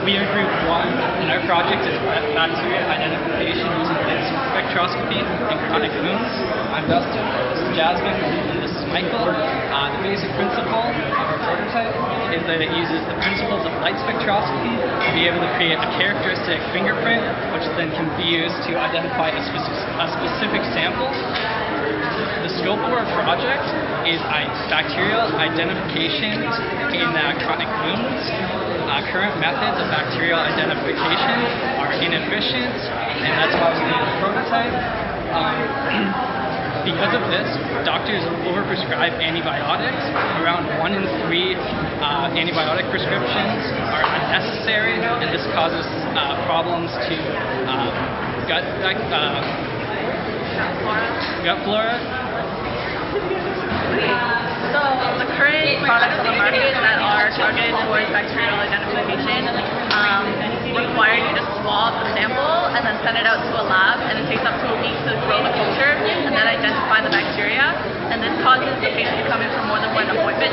we are group 1, and our project is bacteria identification using light spectroscopy in chronic wounds. I'm Dustin, this is Jasmine, and this is Michael. The basic principle of our prototype is that it uses the principles of light spectroscopy to be able to create a characteristic fingerprint, which then can be used to identify a specific sample. The scope of our project is bacterial identification in chronic wounds. Current methods of bacterial identification are inefficient, and that's why we need a prototype. Because of this, doctors overprescribe antibiotics. Around 1 in 3 antibiotic prescriptions are unnecessary, and this causes problems to gut flora. So the current products on the market that are targeted towards bacterial identification require you to swab the sample and then send it out to a lab, and it takes up to a week to grow the culture and then identify the bacteria. And this causes the patient to come in for more than one appointment,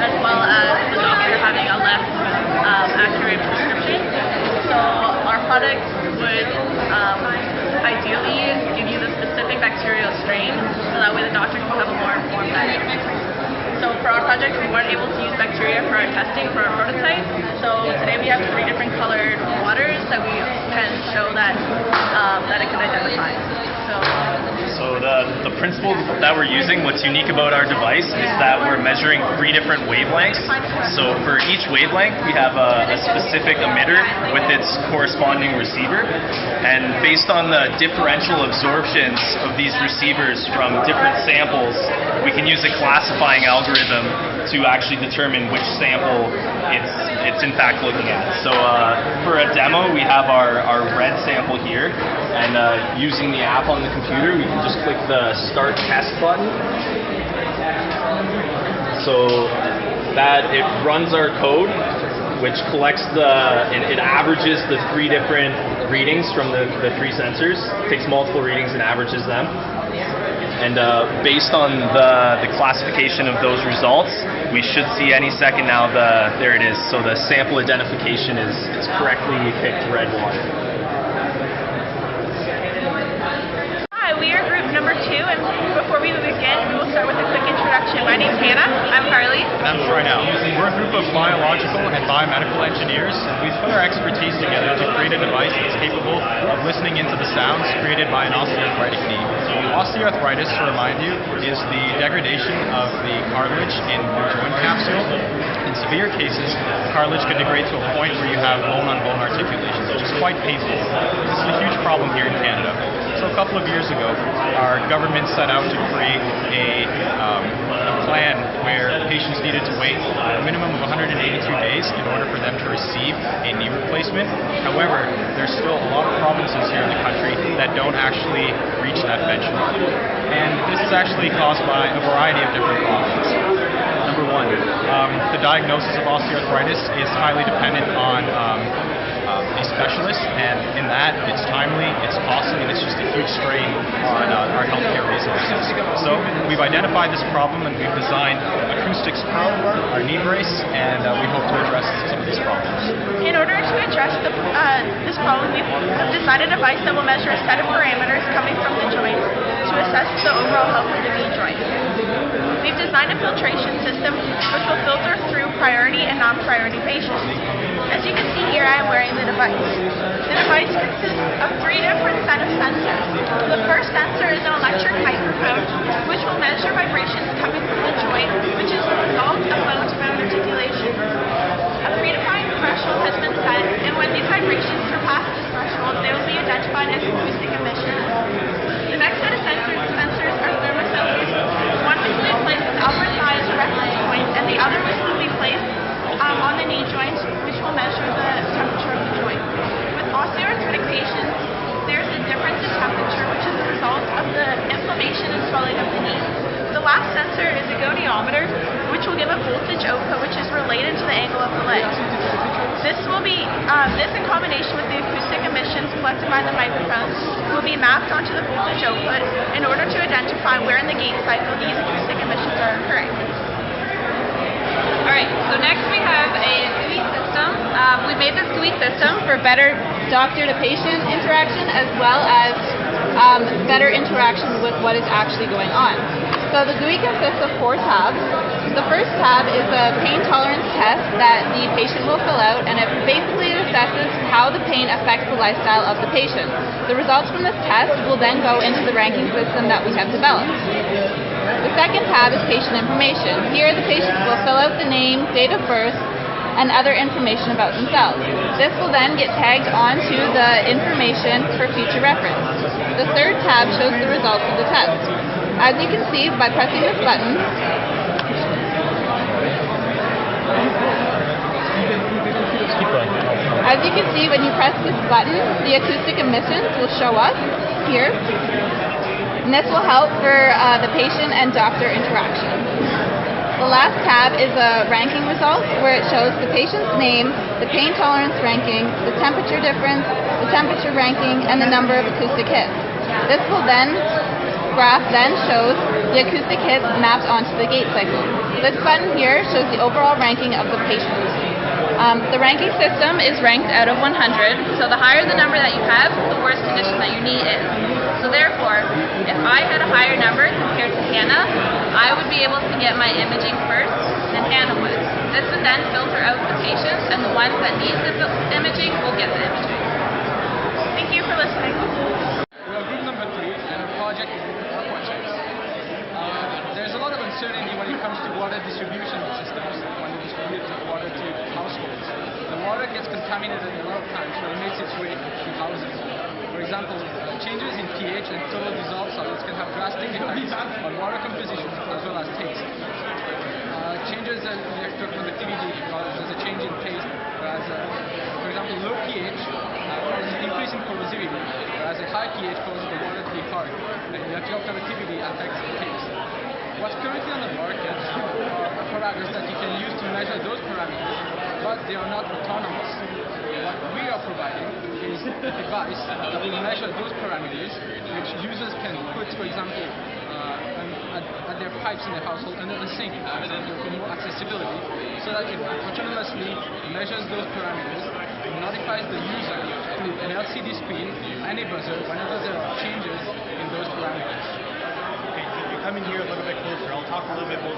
as well as the doctor having a less accurate prescription. So our product would ideally give you the specific bacterial strain, so that way the doctor can have a more informed diagnosis. So for our project, we weren't able to use bacteria for our testing for our prototype. So today we have 3 different colored waters that we can show that it can identify. So the principle that we're using, what's unique about our device is that we're measuring 3 different wavelengths. So for each wavelength, we have a specific emitter with its corresponding receiver. And based on the differential absorptions of these receivers from different samples, we can use a classifying algorithm to actually determine which sample it's in fact looking at. So for a demo, we have our red sample here, and using the app on the computer, we can just click the Start Test button. So that it runs our code, which collects it averages the 3 different readings from the 3 sensors, takes multiple readings and averages them. And based on the classification of those results, we should see any second now there it is. So the sample identification is correctly picked red water. Hi, we are group number 2, and before we begin, we will start with a quick introduction. My name is Hannah. I'm Carly. And I'm Troy now. We're a group of biological and biomedical engineers, and we've put our expertise together to create a device that's capable of listening into the sounds created by an osteoarthritic knee. Osteoarthritis, to remind you, is the degradation of the cartilage in your joint capsule. In severe cases, cartilage can degrade to a point where you have bone-on-bone articulation, which is quite painful. This is a huge problem here in Canada. So a couple of years ago, our government set out to create a plan where patients needed to wait a minimum of 182 days in order for them to receive a knee replacement. However, there's still a lot of provinces here in the country that don't actually reach that benchmark. And this is actually caused by a variety of different problems. Number 1, the diagnosis of osteoarthritis is highly dependent on a specialist, and in that, it's timely, it's costly, and it's just a huge strain on our healthcare resources. So we've identified this problem, and we've designed Acoustics Pro, our knee brace, and we hope to address some of these problems. In order to address this problem, we've designed a device that will measure a set of parameters coming from the joints to assess the overall health of the knee joint. We've designed a filtration system which will filter through priority and non-priority patients. As you can see here, I am wearing the device. The device consists of 3 different sets of sensors. The first sensor is an electric microphone, which will measure vibrations coming from the joint, which is the result of bone-to-bone articulation. A predefined threshold has been set, and when these vibrations surpass this threshold, they will be identified as acoustic emissions. The next set of sensors are thermosensors. One which will be placed on the upper thigh as a reference point, and the other which will be placed on the knee joint, which will measure the temperature of the joint. With osteoarthritic patients, there's a difference in temperature, which is a result of the inflammation and swelling of the knee. The last sensor is a goniometer, which will give a voltage output, which is related to the angle of the leg. This in combination with the acoustic emissions collected by the microphones will be mapped onto the voltage output in order to identify where in the gait cycle these acoustic emissions are occurring. Alright, so next we have a GUI system We made this GUI system for better doctor-to-patient interaction as well as better interaction with what is actually going on. So the GUI consists of 4 tabs. The first tab is a pain tolerance test that the patient will fill out, and it basically assesses how the pain affects the lifestyle of the patient. The results from this test will then go into the ranking system that we have developed. The second tab is patient information. Here the patients will fill out the name, date of birth, and other information about themselves. This will then get tagged onto the information for future reference. The third tab shows the results of the test. As you can see by pressing this button, when you press this button, the acoustic emissions will show up here, and this will help for the patient and doctor interaction. The last tab is a ranking result where it shows the patient's name, the pain tolerance ranking, the temperature difference, the temperature ranking, and the number of acoustic hits. This graph then shows the acoustic hits mapped onto the gait cycle. This button here shows the overall ranking of the patient. The ranking system is ranked out of 100, so the higher the number that you have, the worse condition that your knee is. So therefore, if I had a higher number compared to Hannah, I would be able to get my imaging first than Hannah would. This would then filter out the patients, and the ones that need the imaging will get the imaging. Thank you for listening. We are group number 3, and our project is aquaculture. There's a lot of uncertainty when it comes to water distribution systems, when you distribute water to households. The water gets contaminated a lot of times when it makes its way to houses. For example, changes in pH and total dissolved solids can have drastic effects on water composition as well as taste. Changes in electroconductivity causes a change in taste, whereas, for example, low pH causes an increase in corrosivity, whereas a high pH causes the water to be hard, and electrical conductivity affects the taste. What's currently on the market are apparatus that you can use to measure those parameters, but they are not autonomous. What we are providing is a device that will measure those parameters, which users can put, for example, at their pipes in their household under the sink, for more accessibility, so that it autonomously measures those parameters and notifies the user through an LCD screen and a buzzer whenever there are changes in those parameters. Okay, so if you come in here a little bit closer, I'll talk a little bit about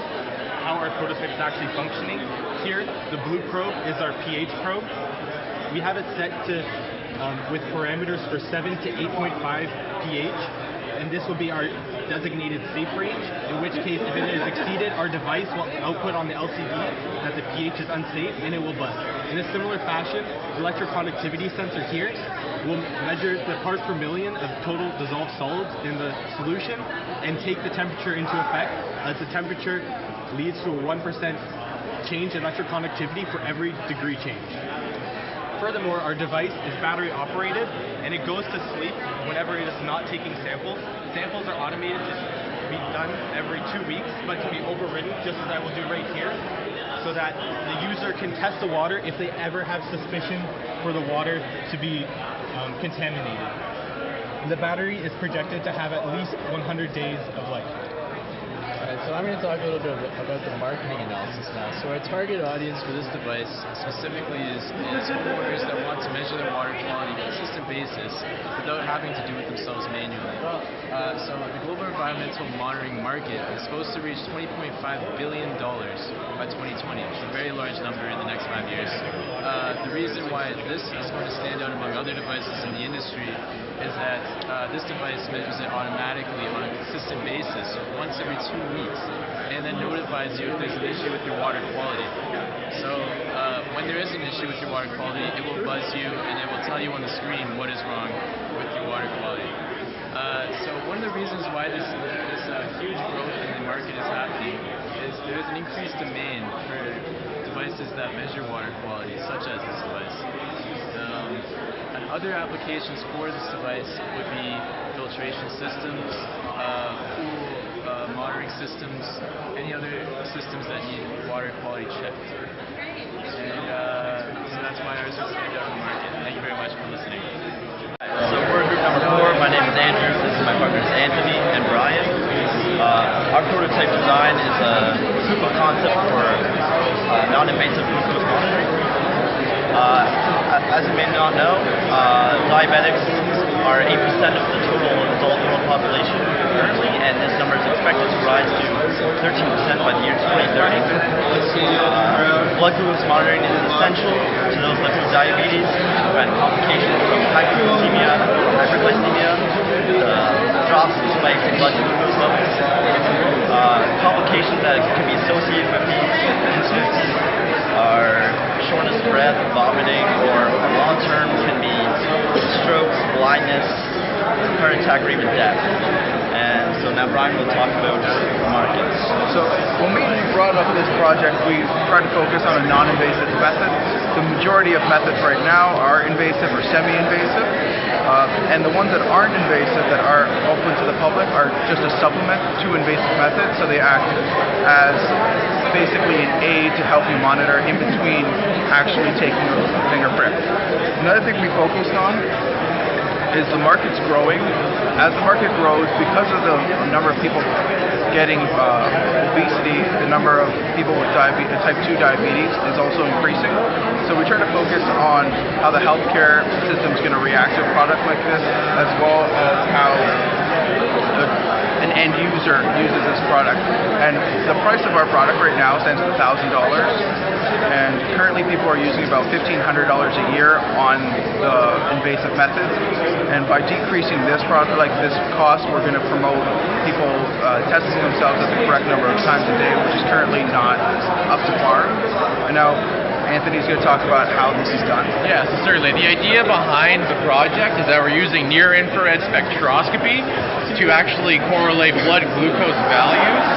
how our prototype is actually functioning. Here, the blue probe is our pH probe. We have it set to with parameters for 7 to 8.5 pH, and this will be our designated safe range, in which case if it is exceeded, our device will output on the LCD that the pH is unsafe and it will buzz. In a similar fashion, the electroconductivity sensor here will measure the parts per million of total dissolved solids in the solution and take the temperature into effect, as the temperature leads to a 1% change in electroconductivity for every degree change. Furthermore, our device is battery operated and it goes to sleep whenever it is not taking samples. Samples are automated to be done every 2 weeks, but can be overridden, just as I will do right here, so that the user can test the water if they ever have suspicion for the water to be contaminated. The battery is projected to have at least 100 days of life. So I'm going to talk a little bit about the marketing analysis now. So our target audience for this device specifically is homeowners that want to measure their water quality on a consistent basis without having to do it themselves manually. So the global environmental monitoring market is supposed to reach $20.5 billion by 2020, which is a very large number in the next 5 years. The reason why this is going to stand out among other devices in the industry is that this device measures it automatically on a consistent basis once every 2 weeks, and then notifies you if there's an issue with your water quality. So when there is an issue with your water quality, it will buzz you and it will tell you on the screen what is wrong with your water quality. So one of the reasons why this huge growth in the market is happening is there is an increased demand for devices that measure water quality, such as this device. And other applications for this device would be filtration systems, pool monitoring systems, any other systems that need water quality checked. And so that's why ours will stand out in the market. Thank you very much for listening. So we're group number 4. My name is Andrew. This is my partners Anthony and Brian. Our prototype design is a proof of concept for non-invasive glucose monitoring. As you may not know, diabetics are 8% of the total adult world population currently, and this number is expected to rise to 13% by the year 2030. Blood glucose monitoring is essential to those living with diabetes to prevent complications from hypoglycemia or hyperglycemia, drops and spikes in blood glucose levels. Complications that can be associated with these incidents are shortness of breath, vomiting, or long-term can be strokes, blindness, heart attack, or even death. And so now Brian will talk about the markets. So when we brought up this project, we tried to focus on a non-invasive method. The majority of methods right now are invasive or semi-invasive. And the ones that aren't invasive, that are open to the public, are just a supplement to invasive methods. So they act as basically an aid to help you monitor in between actually taking a finger prick. Another thing we focused on is the market's growing. As the market grows, because of the number of people getting obesity, the number of people with type 2 diabetes is also increasing. So we try to focus on how the healthcare system is going to react to a product like this, as well as how an end user uses this product. And the price of our product right now stands at $1,000. And currently people are using about $1,500 a year on the invasive methods. And by decreasing this product, like this cost, we're going to promote people testing themselves at the correct number of times a day, which is currently not up to par. And now Anthony's going to talk about how this is done. Yeah, so certainly. The idea behind the project is that we're using near-infrared spectroscopy to actually correlate blood glucose values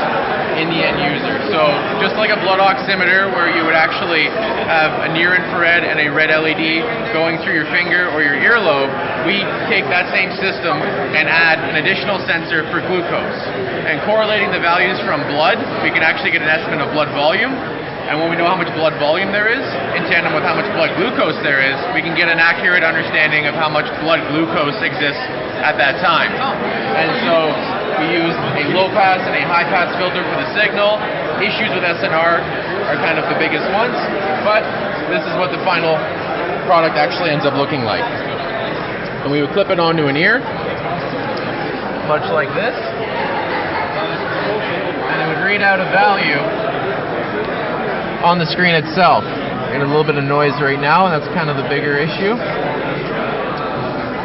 in the end user. So just like a blood oximeter where you would actually have a near-infrared and a red LED going through your finger or your earlobe, we take that same system and add an additional sensor for glucose. And correlating the values from blood, we can actually get an estimate of blood volume. And when we know how much blood volume there is, in tandem with how much blood glucose there is, we can get an accurate understanding of how much blood glucose exists at that time. And so we use a low-pass and a high-pass filter for the signal. Issues with SNR are kind of the biggest ones, but this is what the final product actually ends up looking like. And we would clip it onto an ear, much like this, and it would read out a value on the screen itself. And a little bit of noise right now, and that's kind of the bigger issue.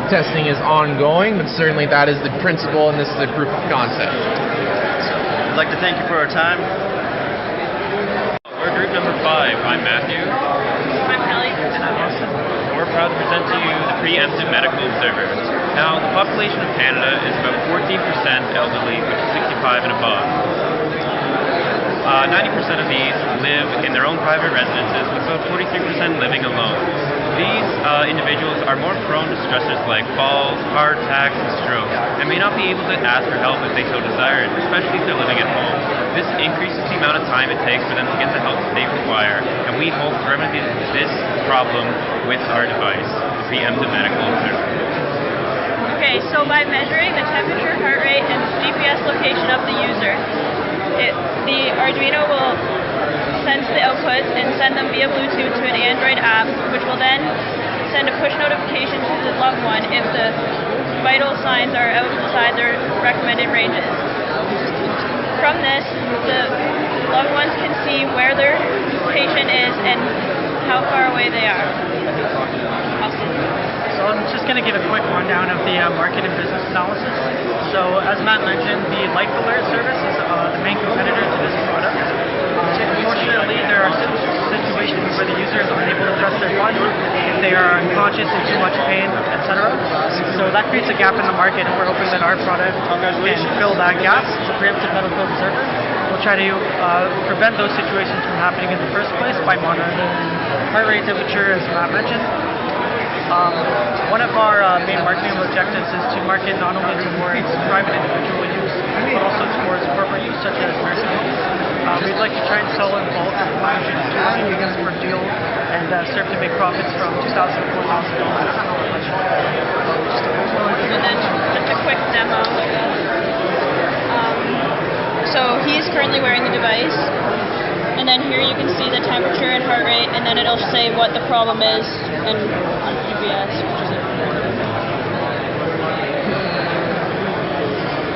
Testing is ongoing, but certainly that is the principle, and this is a proof of concept. I'd like to thank you for our time. We're group number 5. I'm Matthew. I'm Kelly. And I'm Austin. We're proud to present to you the preemptive medical observer. Now, the population of Canada is about 14% elderly, which is 65 and above. 90% of these live in their own private residences, with about 43% living alone. These individuals are more prone to stressors like falls, heart attacks, and strokes, and may not be able to ask for help if they so desire, especially if they're living at home. This increases the amount of time it takes for them to get the help that they require, and we hope to remedy this problem with our device, the preemptive medical observer. Okay, so by measuring the temperature, heart rate, and GPS location of the user, the Arduino will sense the outputs and send them via Bluetooth to an Android app, which will then send a push notification to the loved one if the vital signs are outside their recommended ranges. From this, the loved ones can see where their patient is and how far away they are. Austin. So I'm just going to give a quick rundown of the market and business analysis. So as Matt mentioned, the Life Alert service is the main competitor to this product. Unfortunately, there are situations where the user is unable to press their button, if they are unconscious, in too much pain, etc. So that creates a gap in the market, and we're hoping that our product can fill that gap. It's a preemptive medical observer. We'll try to prevent those situations from happening in the first place by monitoring heart rate, temperature, as Matt mentioned. One of our main marketing objectives is to market not only towards private individual use, but also towards corporate use, such as nursing homes. We'd like to try and sell in bulk 100 to 200 units per deal, and serve to make profits from $2,000 to $4,000. And then just a quick demo. So he's currently wearing the device, and and then here you can see the temperature and heart rate, and then it'll say what the problem is and on GPS, which is it.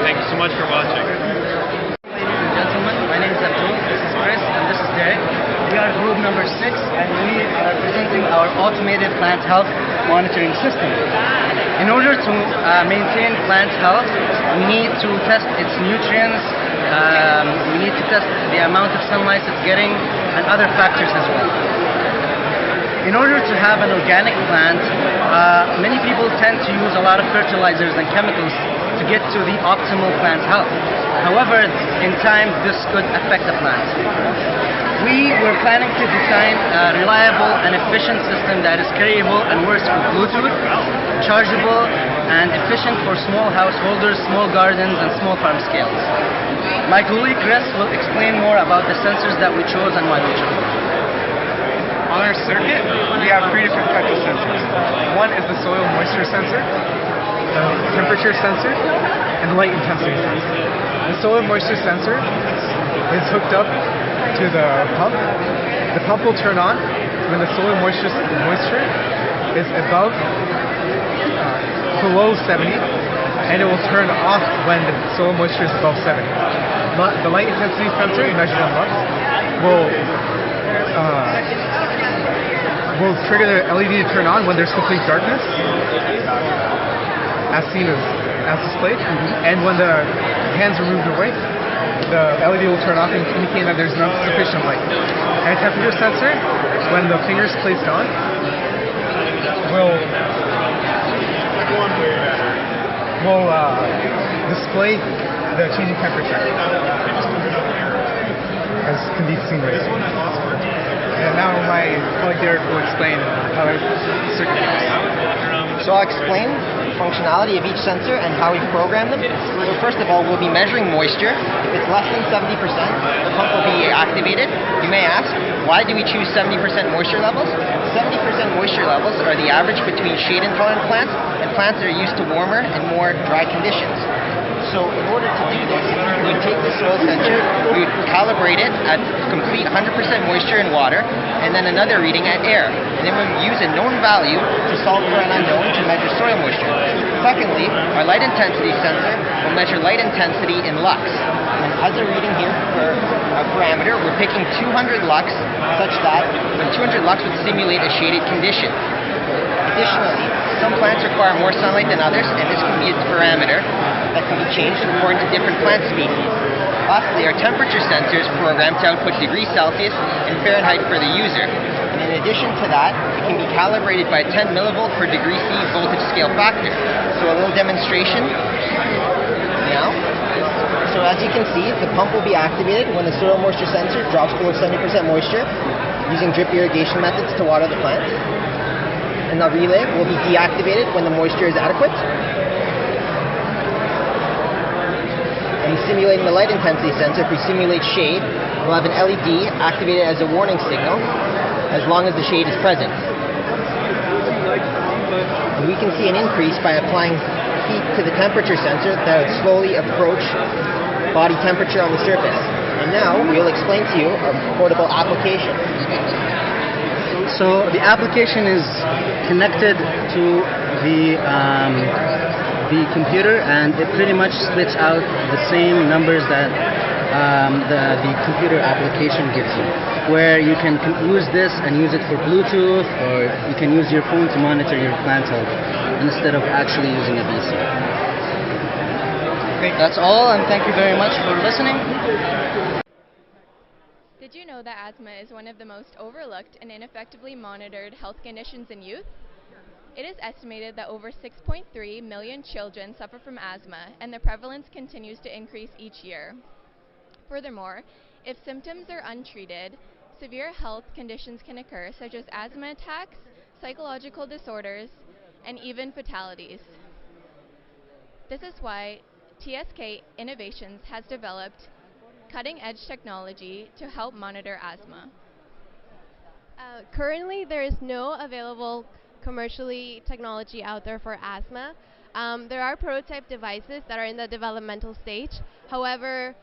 Thank you so much for watching. Ladies and gentlemen, my name is Abdul, this is Chris, and this is Derek. We are group number 6, and we are presenting our automated plant health monitoring system. In order to maintain plant health, we need to test its nutrients, we need to test the amount of sunlight it's getting, and other factors as well. In order to have an organic plant, many people tend to use a lot of fertilizers and chemicals to get to the optimal plant health. However, in time, this could affect the plant. We were planning to design a reliable and efficient system that is carryable and works with Bluetooth, chargeable, and efficient for small householders, small gardens, and small farm scales. My colleague Chris will explain more about the sensors that we chose and why we chose them. On our circuit, we have 3 different types of sensors. One is the soil moisture sensor, the temperature sensor, and the light intensity sensor. The soil moisture sensor is hooked up to the pump. The pump will turn on when the soil moisture is below 70, and it will turn off when the soil moisture is above 70. The light intensity sensor, measured in lux, will trigger the LED to turn on when there's complete darkness, as seen as displayed, and when the hands are moved away, the LED will turn off, indicating that there's not sufficient light. And a temperature sensor, when the finger is placed on, will display the changing temperature, as can be seen right here. And now my colleague Derek will explain how the circuit works. So I'll explain the functionality of each sensor and how we program them. So first of all, we'll be measuring moisture. If it's less than 70%, the pump will be activated. You may ask, why do we choose 70% moisture levels? 70% moisture levels are the average between shade-intolerant plants and plants that are used to warmer and more dry conditions. So in order to do this, we would take the soil sensor, we would calibrate it at complete 100% moisture and water, and then another reading at air. And then we would use a known value to solve for an unknown to measure soil moisture. Secondly, our light intensity sensor will measure light intensity in lux. And as a reading here for our parameter, we're picking 200 lux, such that when 200 lux would simulate a shaded condition. Additionally, some plants require more sunlight than others, and this can be a parameter that can be changed according to different plant species. Lastly, our temperature sensor is programmed to output degrees Celsius and Fahrenheit for the user. And in addition to that, it can be calibrated by a 10 millivolt per degree C voltage scale factor. So a little demonstration now. So as you can see, the pump will be activated when the soil moisture sensor drops below 70% moisture using drip irrigation methods to water the plants. And the relay will be deactivated when the moisture is adequate. And simulating the light intensity sensor, if we simulate shade, we'll have an LED activated as a warning signal as long as the shade is present. And we can see an increase by applying heat to the temperature sensor that would slowly approach body temperature on the surface. And now we'll explain to you our portable application. So the application is connected to the computer, and it pretty much spits out the same numbers that the computer application gives you, where you can use this and use it for Bluetooth, or you can use your phone to monitor your plant health instead of actually using a VC. That's all, and thank you very much for listening. Did you know that asthma is one of the most overlooked and ineffectively monitored health conditions in youth? It is estimated that over 6.3 million children suffer from asthma, and the prevalence continues to increase each year. Furthermore, if symptoms are untreated, severe health conditions can occur, such as asthma attacks, psychological disorders, and even fatalities. This is why TSK Innovations has developed cutting-edge technology to help monitor asthma. Currently, there is no available commercially technology out there for asthma. There are prototype devices that are in the developmental stage. However,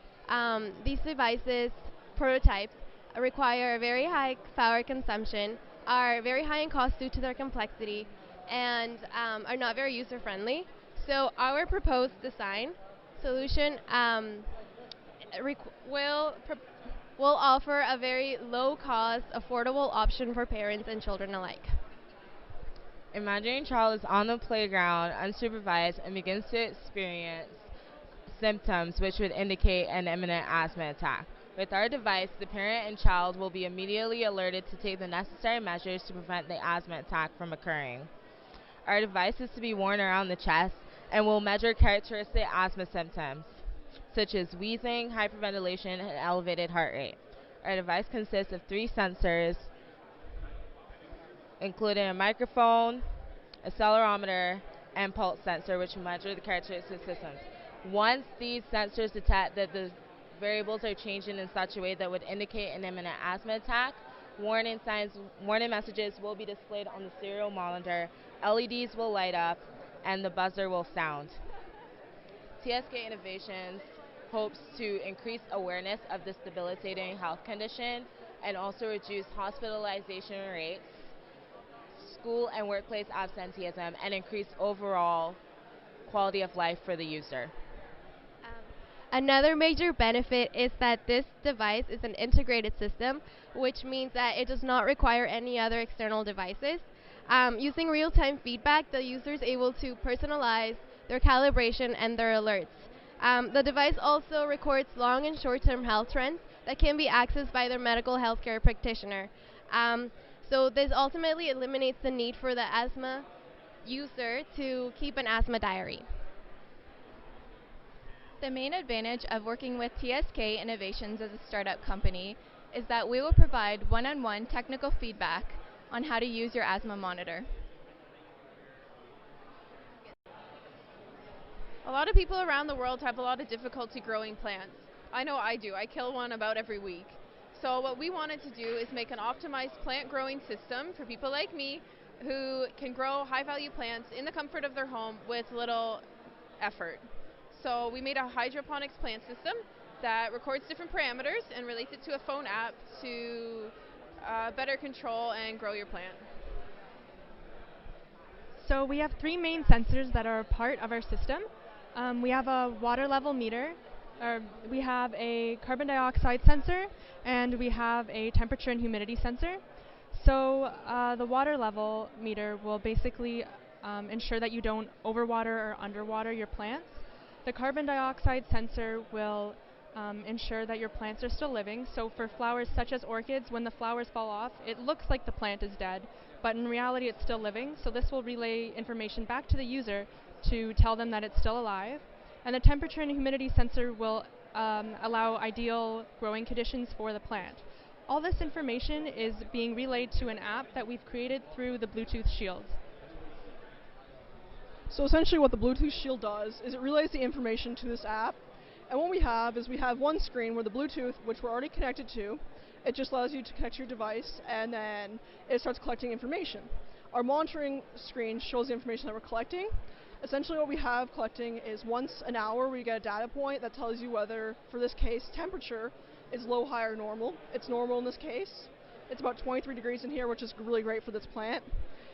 these devices, prototypes, require a very high power consumption, are very high in cost due to their complexity, and are not very user-friendly. So our proposed design solution will offer a very low-cost, affordable option for parents and children alike. Imagine a child is on the playground unsupervised and begins to experience symptoms which would indicate an imminent asthma attack. With our device, the parent and child will be immediately alerted to take the necessary measures to prevent the asthma attack from occurring. Our device is to be worn around the chest and will measure characteristic asthma symptoms, such as wheezing, hyperventilation, and elevated heart rate. Our device consists of 3 sensors, including a microphone, a accelerometer, and pulse sensor, which measure the characteristic systems. Once these sensors detect that the variables are changing in such a way that would indicate an imminent asthma attack, warning messages will be displayed on the serial monitor, LEDs will light up, and the buzzer will sound. TSK Innovations hopes to increase awareness of this debilitating health condition and also reduce hospitalization rates, school and workplace absenteeism, and increase overall quality of life for the user. Another major benefit is that this device is an integrated system, which means that it does not require any other external devices. Using real-time feedback, the user is able to personalize their calibration and their alerts. The device also records long and short-term health trends that can be accessed by their medical healthcare practitioner. So this ultimately eliminates the need for the asthma user to keep an asthma diary. The main advantage of working with TSK Innovations as a startup company is that we will provide one-on-one technical feedback on how to use your asthma monitor. A lot of people around the world have a lot of difficulty growing plants. I know I do. I kill one about every week. So what we wanted to do is make an optimized plant growing system for people like me who can grow high-value plants in the comfort of their home with little effort. So we made a hydroponics plant system that records different parameters and relates it to a phone app to better control and grow your plant. So we have 3 main sensors that are a part of our system. We have a water level meter, we have a carbon dioxide sensor, and we have a temperature and humidity sensor. So the water level meter will basically ensure that you don't overwater or underwater your plants. The carbon dioxide sensor will ensure that your plants are still living. So for flowers such as orchids, when the flowers fall off, it looks like the plant is dead, but in reality it's still living. So this will relay information back to the user to tell them that it's still alive. And the temperature and humidity sensor will allow ideal growing conditions for the plant. All this information is being relayed to an app that we've created through the Bluetooth Shields. So essentially what the Bluetooth Shield does is it relays the information to this app, and what we have is we have one screen where the Bluetooth, which we're already connected to, it just allows you to connect your device and then it starts collecting information. Our monitoring screen shows the information that we're collecting. Essentially what we have collecting is once an hour we get a data point that tells you whether, for this case, temperature is low, high, or normal. It's normal in this case. It's about 23 degrees in here, which is really great for this plant.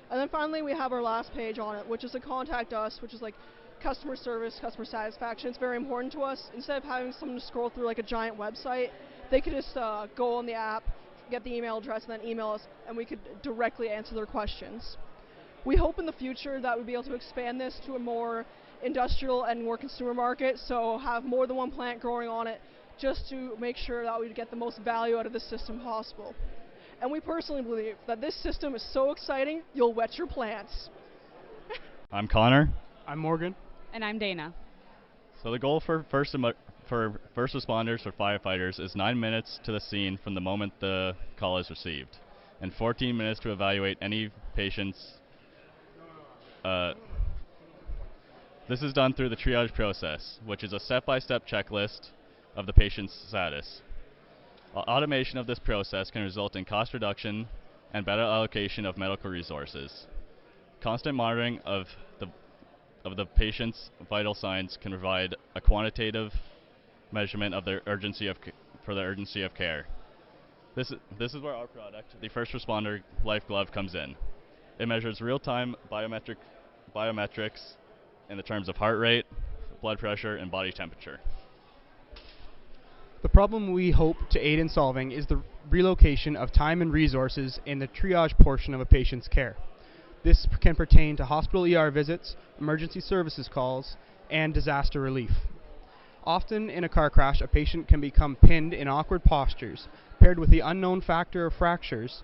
And then finally we have our last page on it, which is to contact us, which is like customer service, customer satisfaction. It's very important to us. Instead of having someone to scroll through like a giant website, they could just go on the app, get the email address, and then email us, and we could directly answer their questions. We hope in the future that we'll be able to expand this to a more industrial and more consumer market, so have more than one plant growing on it, just to make sure that we get the most value out of this system possible. And we personally believe that this system is so exciting, you'll wet your plants. I'm Connor. I'm Morgan. And I'm Dana. So the goal for first responders or firefighters is 9 minutes to the scene from the moment the call is received, and 14 minutes to evaluate any patient's. This is done through the triage process, which is a step-by-step checklist of the patient's status. Automation of this process can result in cost reduction and better allocation of medical resources. Constant monitoring of the patient's vital signs can provide a quantitative measurement of their urgency of care. This is where our product, the First Responder Life Glove, comes in. It measures real-time biometrics in the terms of heart rate, blood pressure, and body temperature. The problem we hope to aid in solving is the relocation of time and resources in the triage portion of a patient's care. This can pertain to hospital ER visits, emergency services calls, and disaster relief. Often in a car crash, a patient can become pinned in awkward postures. Paired with the unknown factor of fractures,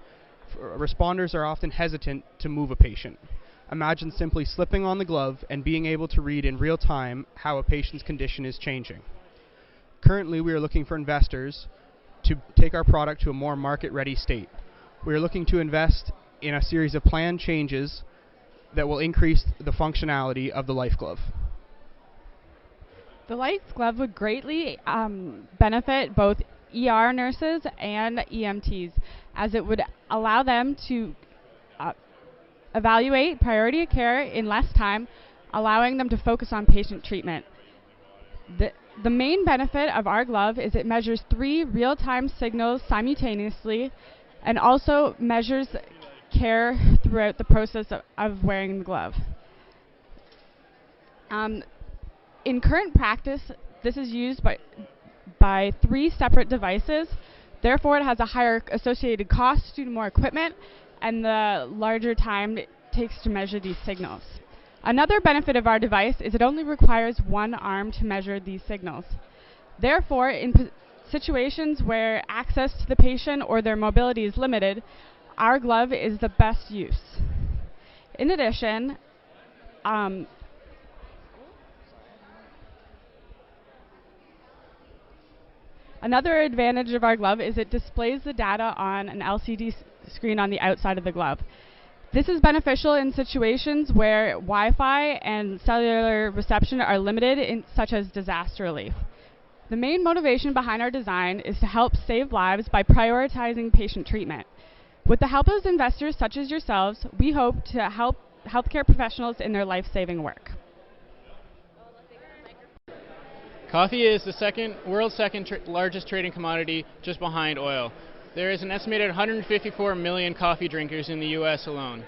responders are often hesitant to move a patient. Imagine simply slipping on the glove and being able to read in real time how a patient's condition is changing. Currently, we are looking for investors to take our product to a more market-ready state. We are looking to invest in a series of planned changes that will increase the functionality of the Life Glove. The Life Glove would greatly benefit both ER nurses and EMTs, as it would allow them to evaluate priority of care in less time, allowing them to focus on patient treatment. The main benefit of our glove is it measures 3 real-time signals simultaneously and also measures care throughout the process of wearing the glove. In current practice, this is used by 3 separate devices. Therefore, it has a higher associated cost due to more equipment and the larger time it takes to measure these signals. Another benefit of our device is it only requires 1 arm to measure these signals. Therefore, in situations where access to the patient or their mobility is limited, our glove is the best use. In addition, another advantage of our glove is it displays the data on an LCD screen on the outside of the glove. This is beneficial in situations where Wi-Fi and cellular reception are limited, such as disaster relief. The main motivation behind our design is to help save lives by prioritizing patient treatment. With the help of investors such as yourselves, we hope to help healthcare professionals in their life-saving work. Coffee is the world's second largest trading commodity, just behind oil. There is an estimated 154 million coffee drinkers in the U.S. alone.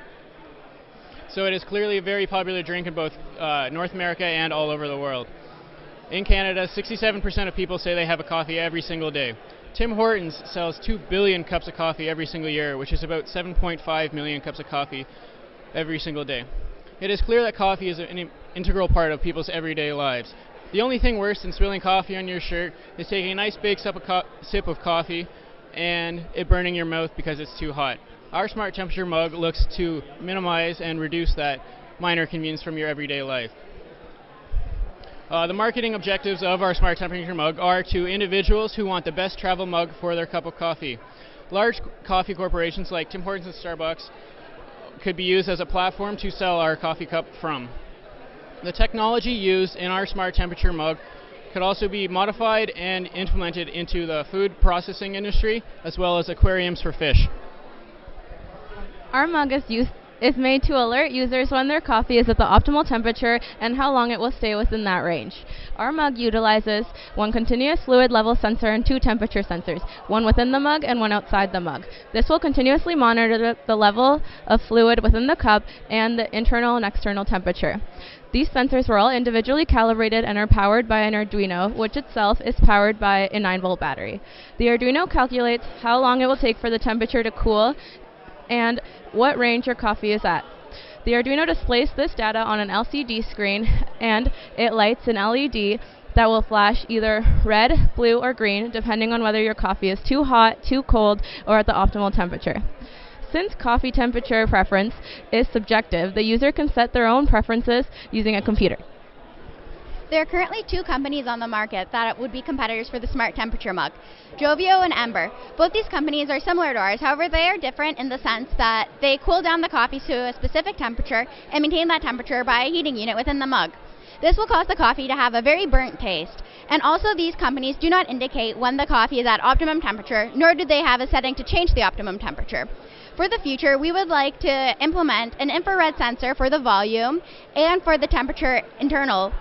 So it is clearly a very popular drink in both North America and all over the world. In Canada, 67% of people say they have a coffee every single day. Tim Hortons sells 2 billion cups of coffee every single year, which is about 7.5 million cups of coffee every single day. It is clear that coffee is an integral part of people's everyday lives. The only thing worse than spilling coffee on your shirt is taking a nice big sip of coffee and it burning your mouth because it's too hot. Our Smart Temperature mug looks to minimize and reduce that minor inconvenience from your everyday life. The marketing objectives of our Smart Temperature mug are to individuals who want the best travel mug for their cup of coffee. Large coffee corporations like Tim Hortons and Starbucks could be used as a platform to sell our coffee cup from. The technology used in our Smart Temperature mug could also be modified and implemented into the food processing industry, as well as aquariums for fish. Our mug is made to alert users when their coffee is at the optimal temperature and how long it will stay within that range. Our mug utilizes 1 continuous fluid level sensor and 2 temperature sensors, 1 within the mug and 1 outside the mug. This will continuously monitor the level of fluid within the cup and the internal and external temperature. These sensors were all individually calibrated and are powered by an Arduino, which itself is powered by a 9-volt battery. The Arduino calculates how long it will take for the temperature to cool and what range your coffee is at. The Arduino displays this data on an LCD screen, and it lights an LED that will flash either red, blue, or green, depending on whether your coffee is too hot, too cold, or at the optimal temperature. Since coffee temperature preference is subjective, the user can set their own preferences using a computer. There are currently 2 companies on the market that would be competitors for the Smart Temperature mug, Jovio and Ember. Both these companies are similar to ours, however they are different in the sense that they cool down the coffee to a specific temperature and maintain that temperature by a heating unit within the mug. This will cause the coffee to have a very burnt taste. And also these companies do not indicate when the coffee is at optimum temperature, nor do they have a setting to change the optimum temperature. For the future, we would like to implement an infrared sensor for the volume and for the temperature internal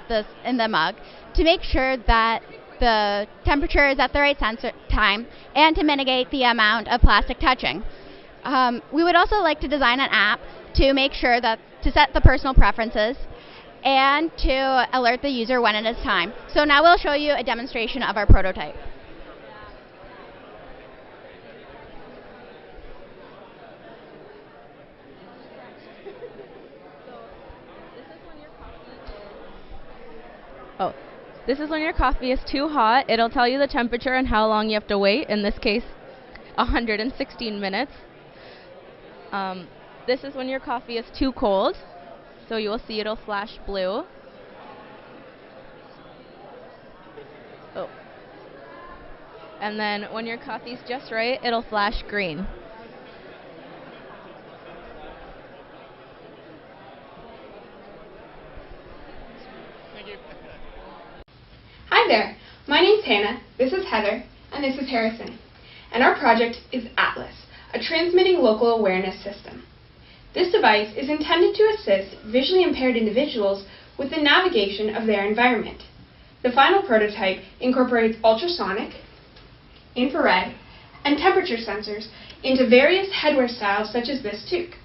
in the mug to make sure that the temperature is at the right time and to mitigate the amount of plastic touching. We would also like to design an app to make sure that to set the personal preferences and to alert the user when it is time. So now we'll show you a demonstration of our prototype. This is when your coffee is too hot. It'll tell you the temperature and how long you have to wait. In this case, 116 minutes. This is when your coffee is too cold. So you will see it'll flash blue. Oh. And then when your coffee's just right, it'll flash green. Hi there, my name's Hannah, this is Heather, and this is Harrison. And our project is Atlas, a transmitting local awareness system. This device is intended to assist visually impaired individuals with the navigation of their environment. The final prototype incorporates ultrasonic, infrared, and temperature sensors into various headwear styles such as this toque.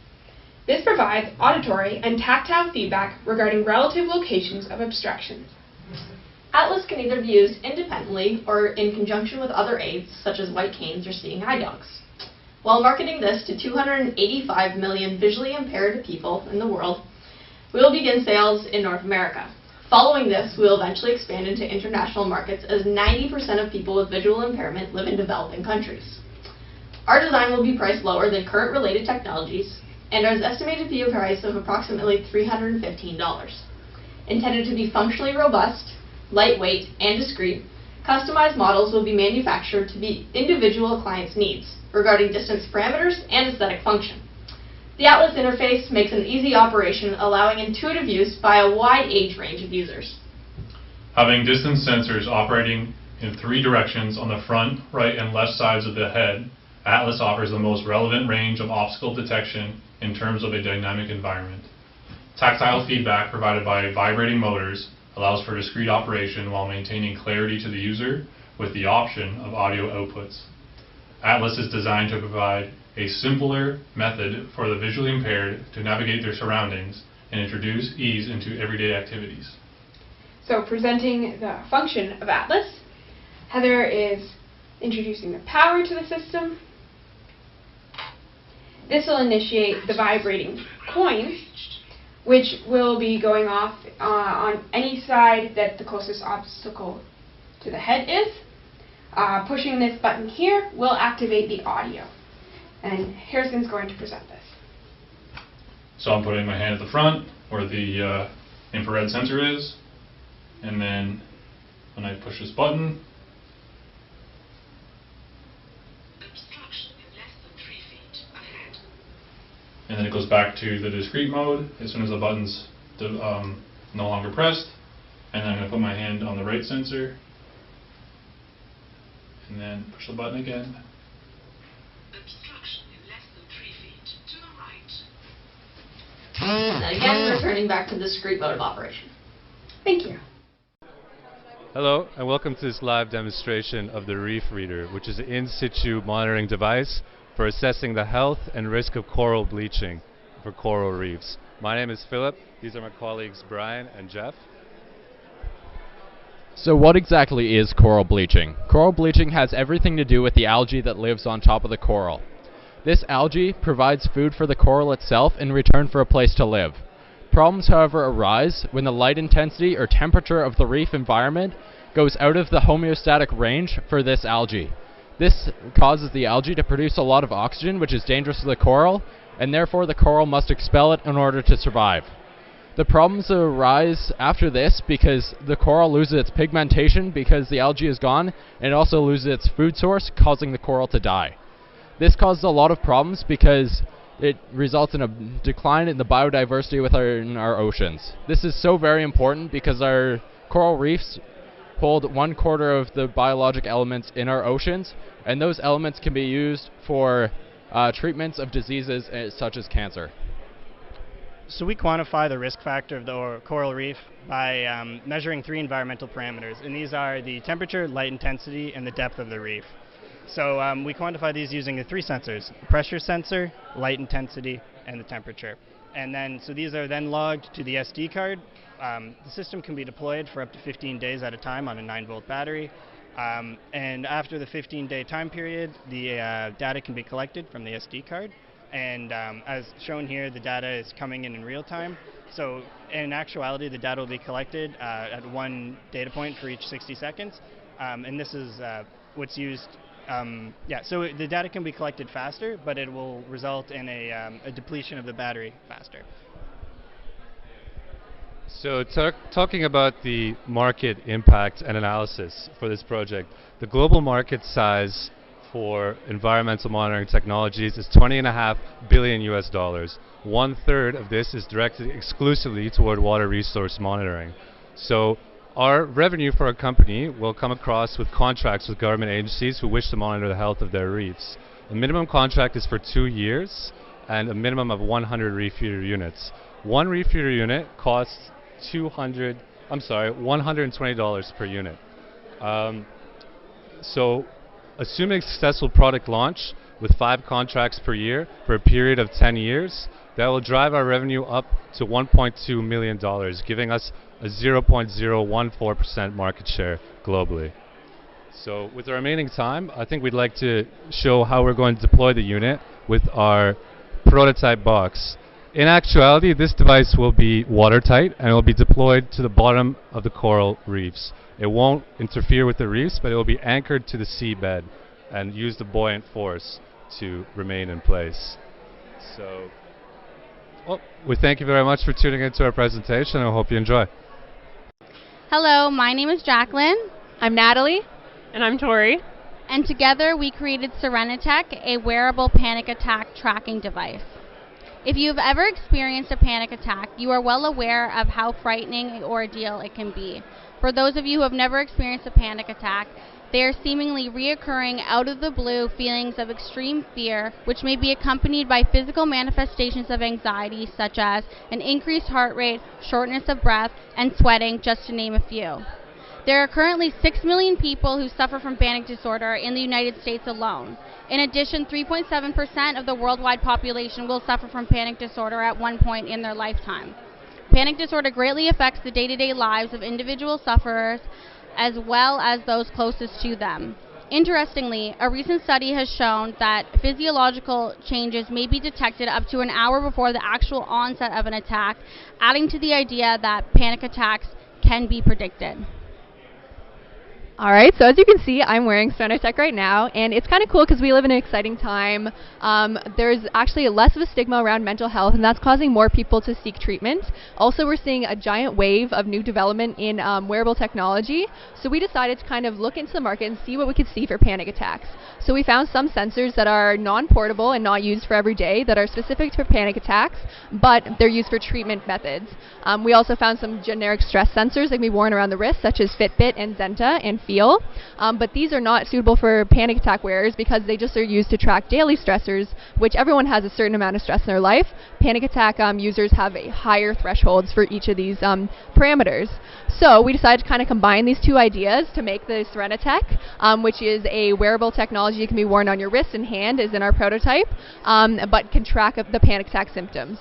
This provides auditory and tactile feedback regarding relative locations of obstructions. Atlas can either be used independently or in conjunction with other aids such as white canes or seeing eye dogs. While marketing this to 285 million visually impaired people in the world, we will begin sales in North America. Following this, we will eventually expand into international markets as 90% of people with visual impairment live in developing countries. Our design will be priced lower than current related technologies and is estimated to be a price of approximately $315. Intended to be functionally robust, lightweight, and discreet, customized models will be manufactured to meet individual clients' needs regarding distance parameters and aesthetic function. The Atlas interface makes an easy operation, allowing intuitive use by a wide age range of users. Having distance sensors operating in 3 directions on the front, right, and left sides of the head, Atlas offers the most relevant range of obstacle detection in terms of a dynamic environment. Tactile feedback provided by vibrating motors allows for discrete operation while maintaining clarity to the user with the option of audio outputs. Atlas is designed to provide a simpler method for the visually impaired to navigate their surroundings and introduce ease into everyday activities. So presenting the function of Atlas, Heather is introducing the power to the system. This will initiate the vibrating coin, which will be going off on any side that the closest obstacle to the head is. Pushing this button here will activate the audio. And Harrison's going to present this. So I'm putting my hand at the front where the infrared sensor is, and then when I push this button, and then it goes back to the discrete mode as soon as the button's no longer pressed. And then I'm going to put my hand on the right sensor and then push the button again. And again, returning back to the discrete mode of operation. Thank you. Hello, and welcome to this live demonstration of the Reef Reader, which is an in-situ monitoring device for assessing the health and risk of coral bleaching for coral reefs. My name is Philip. These are my colleagues Brian and Jeff. So what exactly is coral bleaching? Coral bleaching has everything to do with the algae that lives on top of the coral. This algae provides food for the coral itself in return for a place to live. Problems, however, arise when the light intensity or temperature of the reef environment goes out of the homeostatic range for this algae. This causes the algae to produce a lot of oxygen, which is dangerous to the coral, and therefore the coral must expel it in order to survive. The problems arise after this because the coral loses its pigmentation because the algae is gone, and it also loses its food source, causing the coral to die. This causes a lot of problems because it results in a decline in the biodiversity within our oceans. This is so very important because our coral reefs hold 1/4 of the biologic elements in our oceans, and those elements can be used for treatments of diseases such as cancer. So we quantify the risk factor of the coral reef by measuring 3 environmental parameters, and these are the temperature, light intensity, and the depth of the reef. So we quantify these using the 3 sensors: pressure sensor, light intensity, and the temperature. And then, so these are then logged to the SD card. The system can be deployed for up to 15 days at a time on a 9-volt battery. And after the 15-day time period, the data can be collected from the SD card. And as shown here, the data is coming in real time. So in actuality, the data will be collected at 1 data point for each 60 seconds. And this is what's used. So the data can be collected faster, but it will result in a depletion of the battery faster. So talking about the market impact and analysis for this project, the global market size for environmental monitoring technologies is $20.5 billion US. 1/3 of this is directed exclusively toward water resource monitoring. So our revenue for a company will come across with contracts with government agencies who wish to monitor the health of their reefs. The minimum contract is for 2 years and a minimum of 100 reef feeder units. One reef feeder unit costs $120 per unit. So assuming successful product launch with 5 contracts per year for a period of 10 years, that will drive our revenue up to $1.2 million, giving us a 0.014% market share globally. So with the remaining time, I think we'd like to show how we're going to deploy the unit with our prototype box. In actuality, this device will be watertight and it will be deployed to the bottom of the coral reefs. It won't interfere with the reefs, but it will be anchored to the seabed and use the buoyant force to remain in place. So, we thank you very much for tuning into our presentation, and I hope you enjoy. Hello, my name is Jacqueline. I'm Natalie. And I'm Tori. And together we created Serenitech, a wearable panic attack tracking device. If you've ever experienced a panic attack, you are well aware of how frightening an ordeal it can be. For those of you who have never experienced a panic attack, they are seemingly reoccurring out of the blue feelings of extreme fear, which may be accompanied by physical manifestations of anxiety such as an increased heart rate, shortness of breath, and sweating, just to name a few. There are currently 6 million people who suffer from panic disorder in the United States alone. In addition, 3.7% of the worldwide population will suffer from panic disorder at one point in their lifetime. Panic disorder greatly affects the day-to-day lives of individual sufferers as well as those closest to them. Interestingly, a recent study has shown that physiological changes may be detected up to an hour before the actual onset of an attack, adding to the idea that panic attacks can be predicted. Alright, so as you can see, I'm wearing Serenitech right now, and it's kind of cool because we live in an exciting time. There's actually less of a stigma around mental health, and that's causing more people to seek treatment. Also, we're seeing a giant wave of new development in wearable technology, so we decided to kind of look into the market and see what we could see for panic attacks. So we found some sensors that are non-portable and not used for every day that are specific for panic attacks, but they're used for treatment methods. We also found some generic stress sensors that can be worn around the wrist, such as Fitbit and Zenta and Feel, but these are not suitable for panic attack wearers because they just are used to track daily stressors, which everyone has a certain amount of stress in their life. Panic attack users have a higher thresholds for each of these parameters. So we decided to kind of combine these two ideas to make the Serenitech, which is a wearable technology that can be worn on your wrist and hand, as in our prototype, but can track the panic attack symptoms.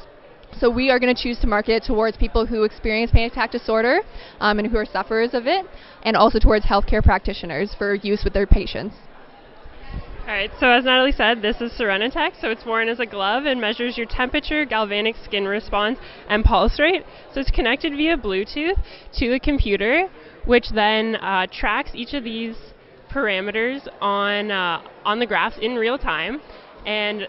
So we are going to choose to market it towards people who experience panic attack disorder and who are sufferers of it, and also towards healthcare practitioners for use with their patients. Alright, so as Natalie said, this is Serenitech, so it's worn as a glove and measures your temperature, galvanic skin response, and pulse rate. So it's connected via Bluetooth to the computer, which then tracks each of these parameters on the graphs in real time. And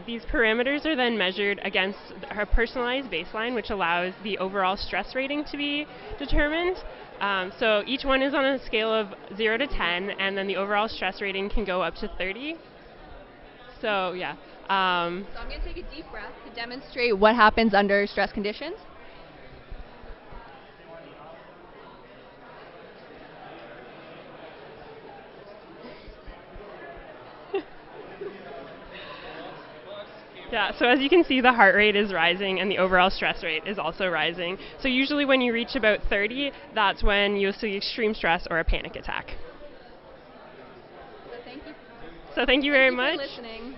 these parameters are then measured against a personalized baseline, which allows the overall stress rating to be determined. So each one is on a scale of 0 to 10, and then the overall stress rating can go up to 30. So yeah. So I'm going to take a deep breath to demonstrate what happens under stress conditions. Yeah, so as you can see, the heart rate is rising and the overall stress rate is also rising. So usually when you reach about 30, that's when you'll see extreme stress or a panic attack. So thank you very much. Thank you for listening.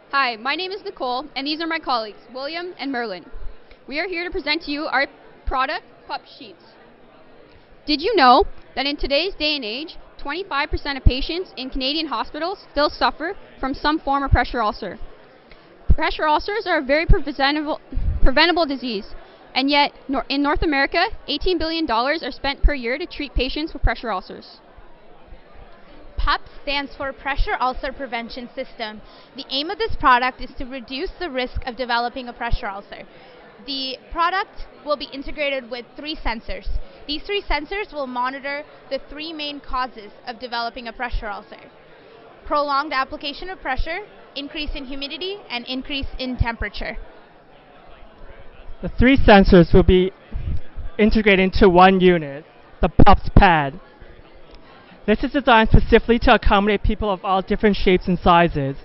Hi, my name is Nicole, and these are my colleagues, William and Merlin. We are here to present to you our product, Pup Sheets. Did you know that in today's day and age, 25% of patients in Canadian hospitals still suffer from some form of pressure ulcer? Pressure ulcers are a very preventable disease, and yet in North America, $18 billion are spent per year to treat patients with pressure ulcers. PUP stands for Pressure Ulcer Prevention System. The aim of this product is to reduce the risk of developing a pressure ulcer. The product will be integrated with 3 sensors. These 3 sensors will monitor the 3 main causes of developing a pressure ulcer: prolonged application of pressure, increase in humidity, and increase in temperature. The 3 sensors will be integrated into one unit, the PUPS pad. This is designed specifically to accommodate people of all different shapes and sizes.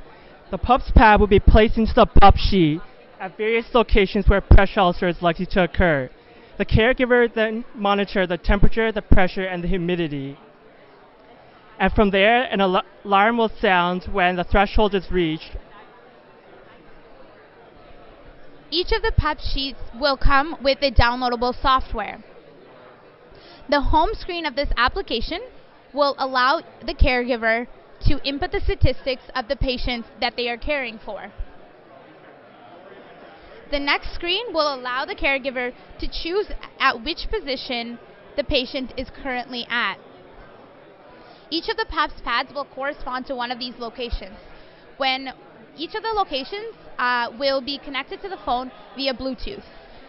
The PUPS pad will be placed into the PUP sheet at various locations where pressure ulcer is likely to occur. The caregiver then monitors the temperature, the pressure, and the humidity. And from there, an alarm will sound when the threshold is reached. Each of the PUP sheets will come with a downloadable software. The home screen of this application will allow the caregiver to input the statistics of the patients that they are caring for. The next screen will allow the caregiver to choose at which position the patient is currently at. Each of the PUPS pads will correspond to one of these locations. When each of the locations will be connected to the phone via Bluetooth.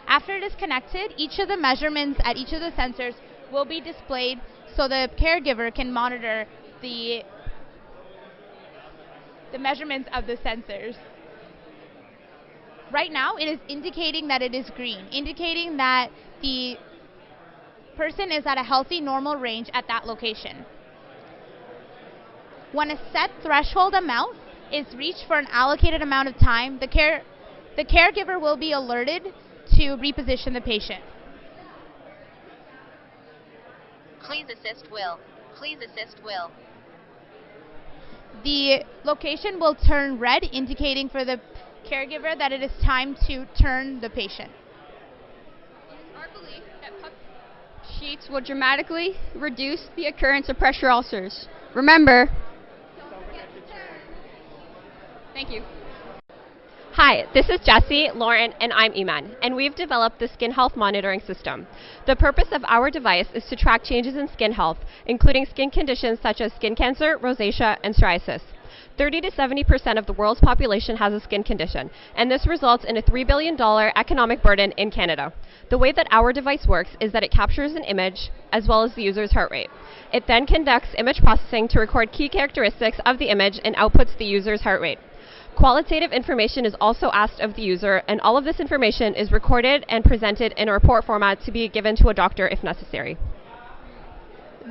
After it is connected, each of the measurements at each of the sensors will be displayed so the caregiver can monitor the measurements of the sensors. Right now, it is indicating that it is green, indicating that the person is at a healthy, normal range at that location. When a set threshold amount is reached for an allocated amount of time, the caregiver will be alerted to reposition the patient. Please assist Will. Please assist Will. The location will turn red, indicating for the caregiver that it is time to turn the patient. It is our belief that PUP sheets will dramatically reduce the occurrence of pressure ulcers. Remember, don't forget to turn. Thank you. Hi, this is Jessie, Lauren, and I'm Iman, and we've developed the Skin Health Monitoring System. The purpose of our device is to track changes in skin health, including skin conditions such as skin cancer, rosacea, and psoriasis. 30 to 70% of the world's population has a skin condition, and this results in a $3 billion economic burden in Canada. The way that our device works is that it captures an image as well as the user's heart rate. It then conducts image processing to record key characteristics of the image and outputs the user's heart rate. Qualitative information is also asked of the user, and all of this information is recorded and presented in a report format to be given to a doctor if necessary.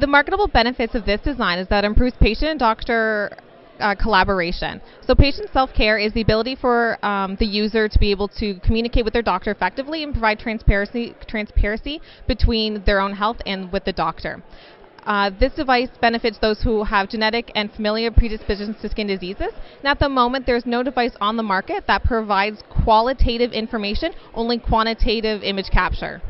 The marketable benefits of this design is that it improves patient-doctor collaboration. So patient self-care is the ability for the user to be able to communicate with their doctor effectively and provide transparency between their own health and with the doctor. This device benefits those who have genetic and familial predispositions to skin diseases. And at the moment, there's no device on the market that provides qualitative information, only quantitative image capture.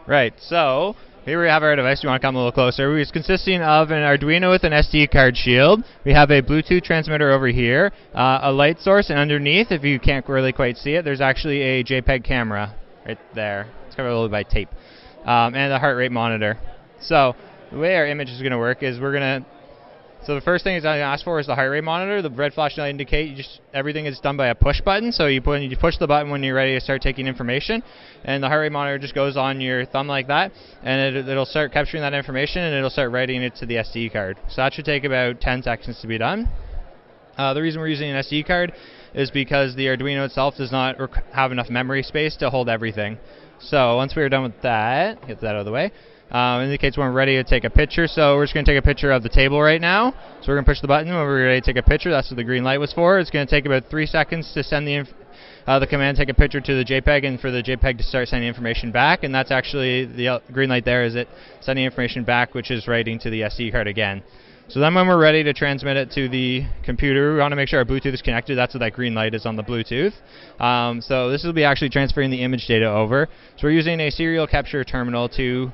Right, so here we have our device. You want to come a little closer. It's consisting of an Arduino with an SD card shield. We have a Bluetooth transmitter over here, a light source, and underneath, if you can't really quite see it, there's actually a JPEG camera right there. It's covered a little by tape, and a heart rate monitor. So the way our image is going to work is so the first thing is I ask for is the heart rate monitor. The red flash will indicate everything is done by a push button. So you push the button when you're ready to start taking information, and the heart rate monitor just goes on your thumb like that, and it'll start capturing that information, and it'll start writing it to the SD card. So that should take about 10 seconds to be done. The reason we're using an SD card is because the Arduino itself does not have enough memory space to hold everything. So once we're done with that, get that out of the way. indicates when we're ready to take a picture. So we're just going to take a picture of the table right now. So we're going to push the button when we're ready to take a picture. That's what the green light was for. It's going to take about 3 seconds to send the command take a picture to the JPEG and for the JPEG to start sending information back. And that's actually the green light there is it sending information back, which is writing to the SD card again. So then when we're ready to transmit it to the computer, we want to make sure our Bluetooth is connected. That's what that green light is on the Bluetooth. So this will be actually transferring the image data over. So we're using a serial capture terminal to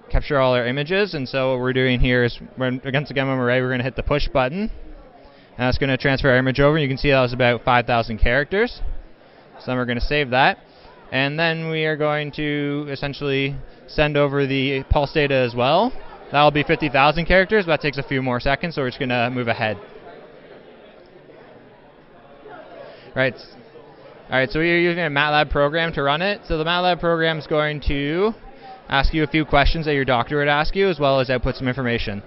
capture all our images. And so what we're doing here is, once again, when we're ready, we're going to hit the push button. And that's going to transfer our image over. You can see that was about 5,000 characters. So then we're going to save that. And then we are going to essentially send over the pulse data as well. That'll be 50,000 characters, but that takes a few more seconds, so we're just going to move ahead. Right. All right, so we're using a MATLAB program to run it. So the MATLAB program is going to ask you a few questions that your doctor would ask you, as well as output some information.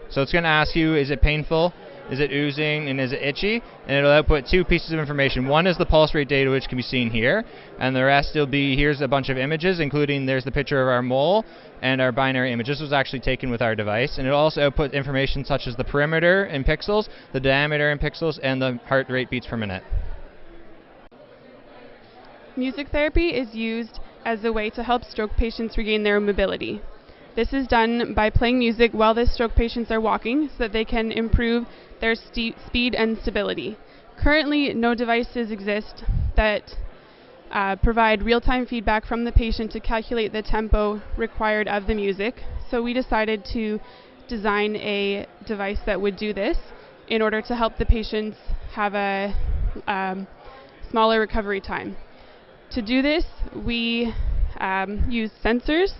So it's going to ask you, is it painful? Is it oozing, and is it itchy? And it'll output 2 pieces of information. One is the pulse rate data, which can be seen here, and the rest will be, here's a bunch of images, including there's the picture of our mole and our binary image. This was actually taken with our device, and it'll also output information such as the perimeter in pixels, the diameter in pixels, and the heart rate beats per minute. Music therapy is used as a way to help stroke patients regain their mobility. This is done by playing music while the stroke patients are walking so that they can improve their speed and stability. Currently, no devices exist that provide real-time feedback from the patient to calculate the tempo required of the music. So we decided to design a device that would do this in order to help the patients have a smaller recovery time. To do this, we use sensors.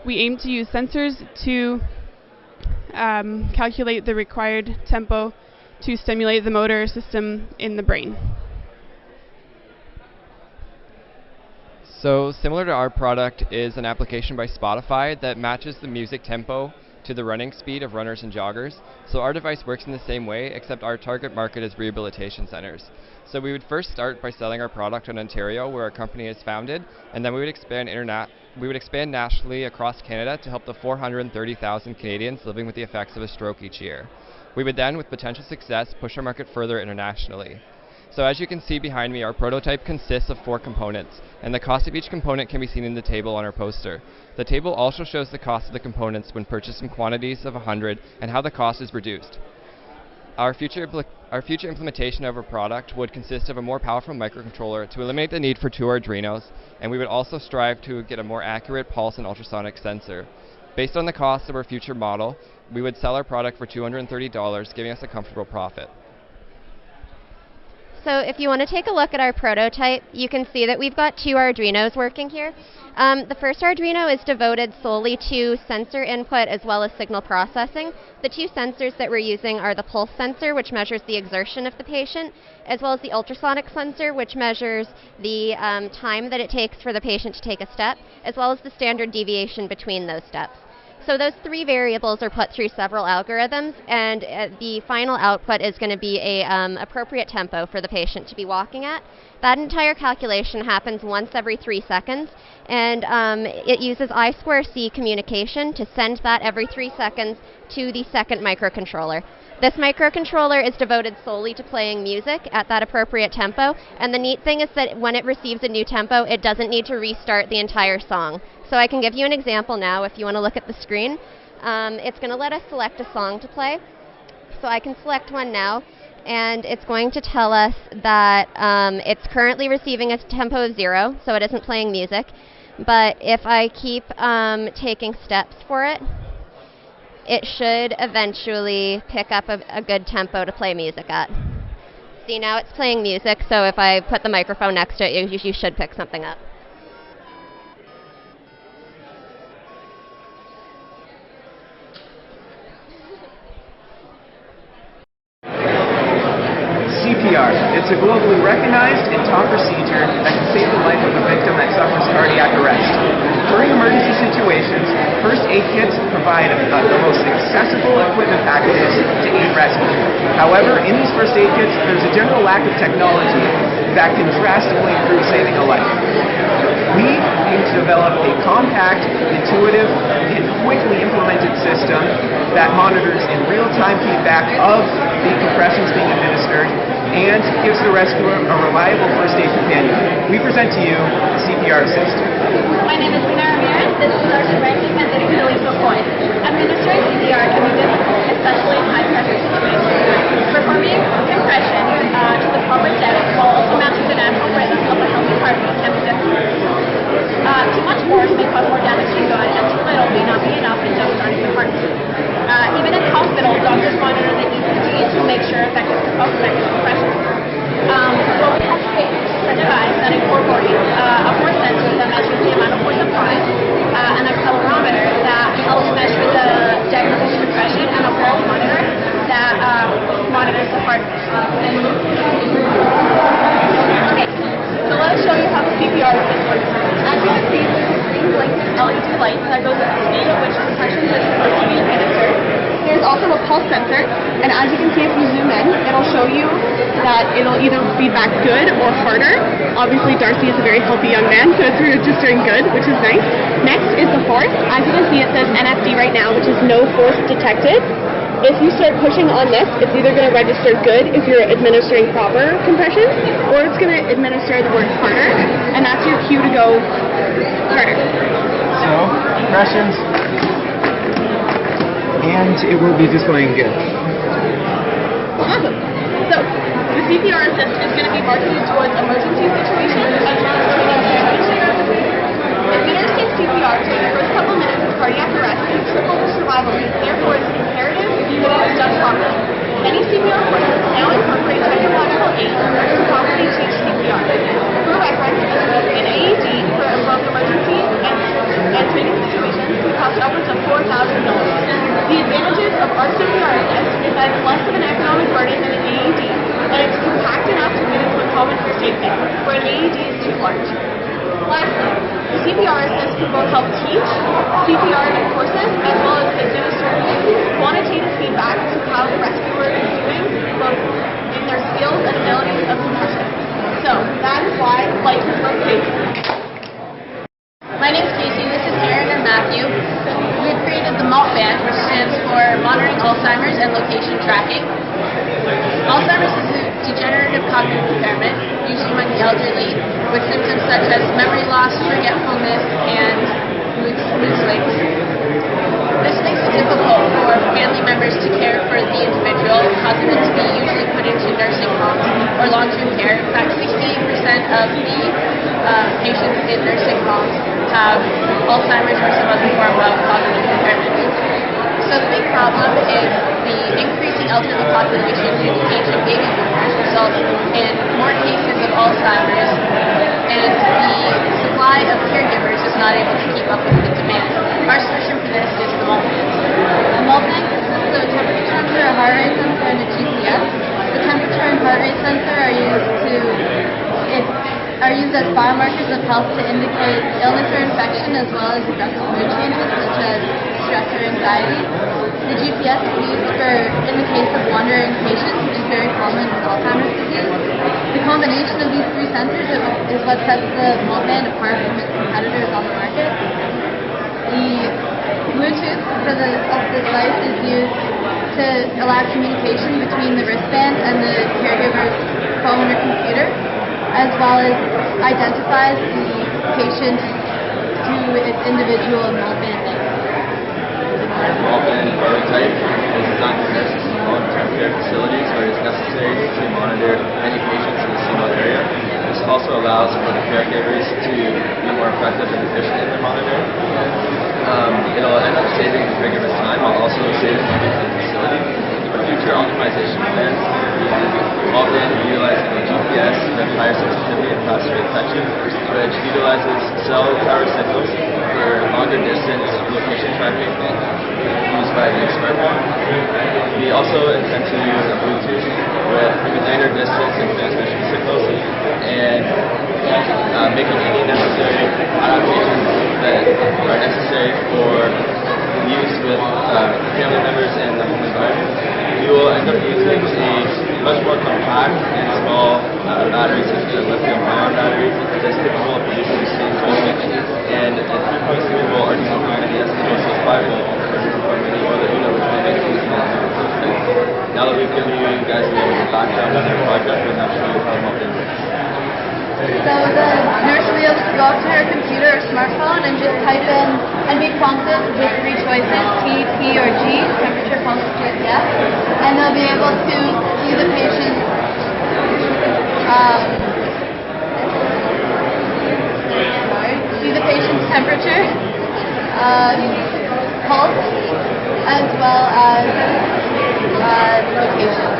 We aim to use sensors to calculate the required tempo to stimulate the motor system in the brain. So similar to our product is an application by Spotify that matches the music tempo to the running speed of runners and joggers. So our device works in the same way, except our target market is rehabilitation centers. So we would first start by selling our product in Ontario, where our company is founded, and then we would expand nationally across Canada to help the 430,000 Canadians living with the effects of a stroke each year. We would then, with potential success, push our market further internationally. So as you can see behind me, our prototype consists of 4 components, and the cost of each component can be seen in the table on our poster. The table also shows the cost of the components when purchased in quantities of 100 and how the cost is reduced. Our future implementation of our product would consist of a more powerful microcontroller to eliminate the need for 2 Arduinos, and we would also strive to get a more accurate pulse and ultrasonic sensor. Based on the cost of our future model, we would sell our product for $230, giving us a comfortable profit. So if you want to take a look at our prototype, you can see that we've got 2 Arduinos working here. The first Arduino is devoted solely to sensor input as well as signal processing. The 2 sensors that we're using are the pulse sensor, which measures the exertion of the patient, as well as the ultrasonic sensor, which measures the time that it takes for the patient to take a step, as well as the standard deviation between those steps. So those 3 variables are put through several algorithms, and the final output is going to be a appropriate tempo for the patient to be walking at. That entire calculation happens once every 3 seconds, and it uses I2C communication to send that every 3 seconds to the second microcontroller. This microcontroller is devoted solely to playing music at that appropriate tempo, and the neat thing is that when it receives a new tempo, it doesn't need to restart the entire song. So I can give you an example now if you want to look at the screen. It's going to let us select a song to play. So I can select one now, and it's going to tell us that it's currently receiving a tempo of 0, so it isn't playing music. But if I keep taking steps for it, it should eventually pick up a good tempo to play music at. See, now it's playing music, so if I put the microphone next to it, you should pick something up. CPR. It's a globally recognized and taught procedure that can save the life of a victim that suffers cardiac arrest. During emergency situations, first aid kits provide the most accessible equipment packages to aid rescue. However, in these first aid kits, there's a general lack of technology that can drastically improve saving a life. We looking to develop a compact, intuitive, and quickly implemented system that monitors in real-time feedback of the compressions being administered and gives the rescuer a reliable first aid companion. We present to you the CPR Assist. My name is Lina Ramirez. This is our directive method of release deployed. Administering CPR can be difficult, especially in high-pressure situations. Performing compression to the proper depth while also matching the natural rhythm of a healthy heartbeat can be difficult. Too much force may cause more damage than good, and too little may not be enough in just starting the heartbeat. Even in hospital, doctors monitor the ECG to make sure effective compression. What we have here is a device that incorporates a force sensor that measures the amount of force applied, an accelerometer that helps measure the depth of compression, and a pulse monitor that monitors the heart rate. Okay, so let us show you how the CPR system works. As you can see, there's a green blinking LED light that goes with the speed at which compression is supposed to be administered. There's also a pulse sensor, and as you can see if you zoom in, it'll show you that it'll either feedback good or harder. Obviously, Darcy is a very healthy young man, so it's registering good, which is nice. Next is the force. As you can see, it says NFD right now, which is no force detected. If you start pushing on this, it's either going to register good if you're administering proper compression, or it's going to administer the word harder, and that's your cue to go harder. So, compressions, and it will be just going good. Awesome. So, the CPR assist is going to be marketed towards emergency situations as well as training paramedics. Administering CPR during the first couple minutes of cardiac arrest can triple the survival rate. Therefore, it's imperative that it is done properly. Many CPR courses now incorporate technological aids to properly teach CPR. For reference, an AED for both emergencies and training situations can cost upwards of $4,000. The advantages of our CPR assist is that it's less of an economic burden than an AED, and it's compact enough to fit into a common first aid kit, where an AED is too large. Lastly, the CPR assist can both help teach CPR in courses as well as administer quantitative feedback to how the rescuer is doing, both in their skills and abilities of compression. So, that is why life is worth taking. My name is Casey, this is Aaron and Matthew. We've created the MALT band, which stands for Monitoring Alzheimer's and Location Tracking. Alzheimer's is a degenerative cognitive impairment, usually among the elderly, with symptoms such as memory loss, forgetfulness, and mood swings. This makes it difficult for family members to care for the individual, causing them to be usually put into nursing homes or long-term care. In fact, 68% of the patients in nursing homes have Alzheimer's or some other form of cognitive impairment. So the big problem is the increasing elderly population due to aging baby boomers results in more cases of Alzheimer's, and the supply of caregivers is not able to keep up with the demand. Our solution for this is the MALT band. The MALT band consists of a temperature sensor, a heart rate sensor, and a GPS. The temperature and heart rate sensor are used as biomarkers of health to indicate illness or infection, as well as aggressive mood changes such as stress or anxiety. The GPS is used in the case of wandering patients, which is very common with Alzheimer's disease. The combination of these three sensors is what sets the MALT band apart from its competitors on the market. The Bluetooth of the device is used to allow communication between the wristband and the caregiver's phone or computer, as well as identifies the patient to its individual MALT band name. MALT band prototype is designed for nurses in long-term care facilities where it is necessary to monitor many patients in a single area. This also allows for the caregivers to be more effective and efficient in their monitoring. It'll end up saving the caregiver's time while also saving money for the facility. For future optimization plans, the MALT band utilizing a GPS with higher sensitivity and faster detection, which utilizes cell tower signals for longer distance location tracking used by the smartphone. We also intend to use a Bluetooth with greater distance and transmission signals, and making any necessary adaptations that are necessary for use with family members in the home environment. We will end up using a much more compact and small battery system, lithium-ion battery that's capable of producing steam ultimately, and the 3.6 volt Arduino behind the S-Digital 5 volt from the Arduino, which will make things more compact. Now that we've given you guys a little bit of background on our project, we'll now show you how to melt it. So the nurse will be able to go up to her computer or smartphone and just type in and be prompted with three choices, T, P, or G, temperature, pulse, yes, and they'll be able to see the patient patient's temperature, pulse, as well as location.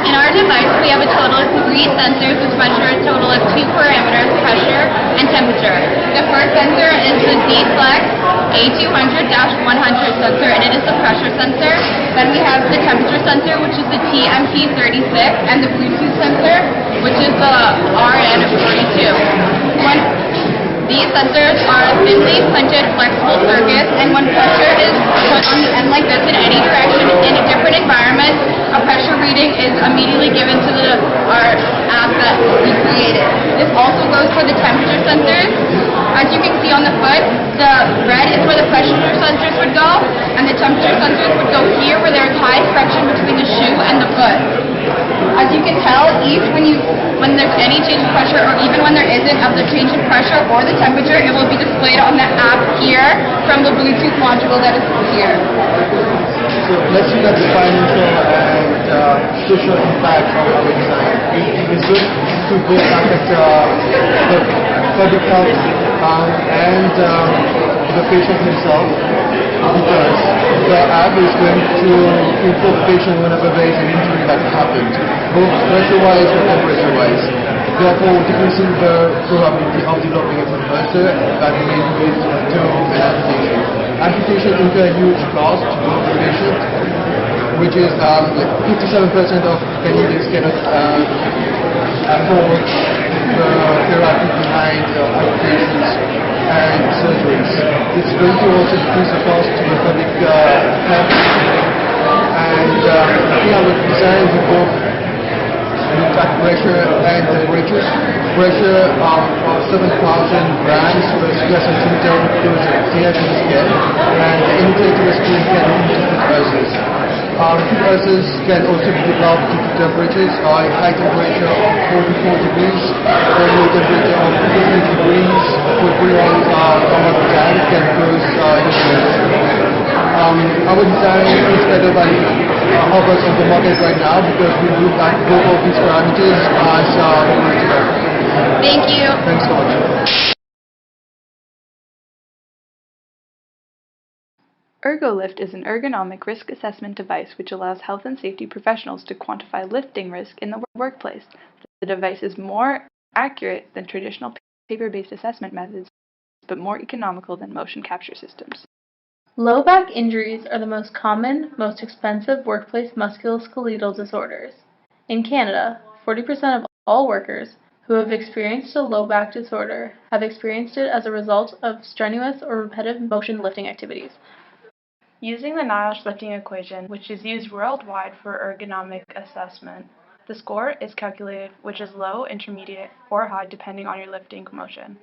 In our device, we have a total of 3 sensors which measure a total of 2 parameters, pressure and temperature. The first sensor is the D-Flex A200-100 sensor, and it is the pressure sensor. Then we have the temperature sensor, which is the TMP36, and the Bluetooth sensor, which is the RN42. These sensors are thinly printed flexible circuits, and when pressure is put on the end like this in any direction in a different environment, a pressure reading is immediately given to our app that we created. This also goes for the temperature sensors. As you can see on the foot, the red is where the pressure sensors would go, and the temperature sensors would go here where there's high friction between the shoe and the foot. As you can tell, when there's any change in pressure, or even when there isn't of the change in pressure or the temperature, it will be displayed on the app here from the Bluetooth module that is here. So let's look at the financial and social impact of our design. It's good to both affect the public health and the patient himself, because the app is going to inform the patient whenever there is an injury that happened, both pressure-wise or temperature-wise. Therefore, decreasing the probability of developing a ulcer that may lead to an amputation. Amputation incurs a huge cost to the patient, which is 57% of Canadians cannot afford the therapy behind amputations and surgeries. It's going to also decrease the cost to the public health. And we have a design with both look at pressure and temperature. Pressure of 7,000 grams per square centimeter goes clear to the skin, and the emitter to the skin can lead to foot ulcers. Foot ulcers can also be developed due to temperatures, a high temperature of 44 degrees, or low temperature of 50 degrees for prolonged time can cause inflammation. Our design is better than others on the market right now because we look at both of these parameters as critical. Thank you. Thanks so much. ErgoLift is an ergonomic risk assessment device which allows health and safety professionals to quantify lifting risk in the workplace. The device is more accurate than traditional paper-based assessment methods, but more economical than motion capture systems. Low back injuries are the most common, most expensive workplace musculoskeletal disorders. In Canada, 40% of all workers who have experienced a low back disorder have experienced it as a result of strenuous or repetitive motion lifting activities. Using the NIOSH lifting equation, which is used worldwide for ergonomic assessment, the score is calculated, which is low, intermediate, or high depending on your lifting motion.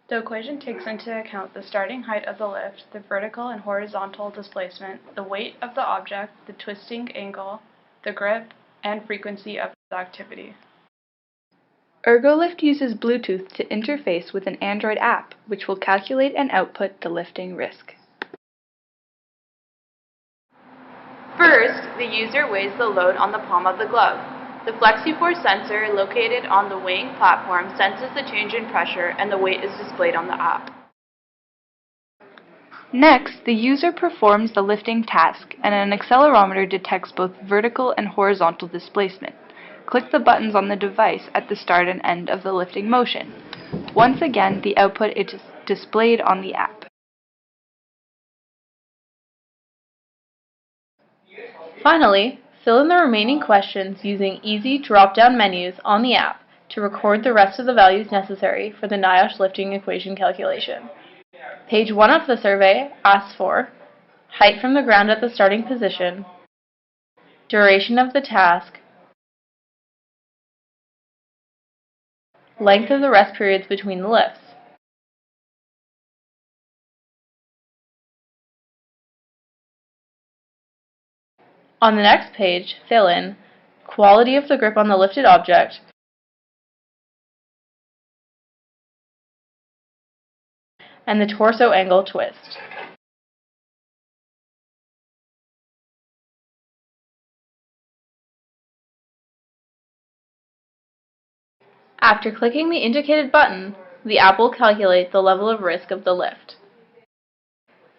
The equation takes into account the starting height of the lift, the vertical and horizontal displacement, the weight of the object, the twisting angle, the grip, and frequency of the activity. ErgoLift uses Bluetooth to interface with an Android app, which will calculate and output the lifting risk. First, the user weighs the load on the palm of the glove. The FlexiForce sensor located on the weighing platform senses the change in pressure and the weight is displayed on the app. Next, the user performs the lifting task and an accelerometer detects both vertical and horizontal displacement. Click the buttons on the device at the start and end of the lifting motion. Once again, the output is displayed on the app. Finally, fill in the remaining questions using easy drop-down menus on the app to record the rest of the values necessary for the NIOSH lifting equation calculation. Page 1 of the survey asks for height from the ground at the starting position, duration of the task, length of the rest periods between the lifts. On the next page, fill in quality of the grip on the lifted object, and the torso angle twist. After clicking the indicated button, the app will calculate the level of risk of the lift.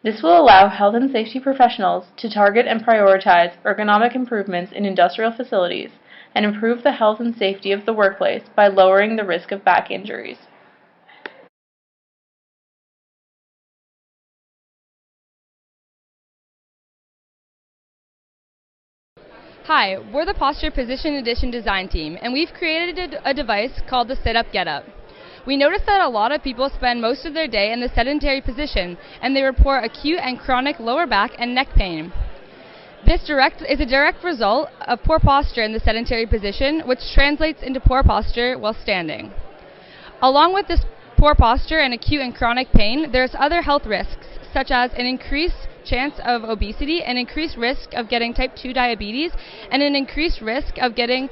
This will allow health and safety professionals to target and prioritize ergonomic improvements in industrial facilities and improve the health and safety of the workplace by lowering the risk of back injuries. Hi, we're the Posture Position Addition Design team, and we've created a device called the Sit Up Get Up. We noticed that a lot of people spend most of their day in the sedentary position, and they report acute and chronic lower back and neck pain. This is a direct result of poor posture in the sedentary position, which translates into poor posture while standing. Along with this poor posture and acute and chronic pain, there's other health risks, such as an increased chance of obesity, an increased risk of getting type 2 diabetes, and an increased risk of getting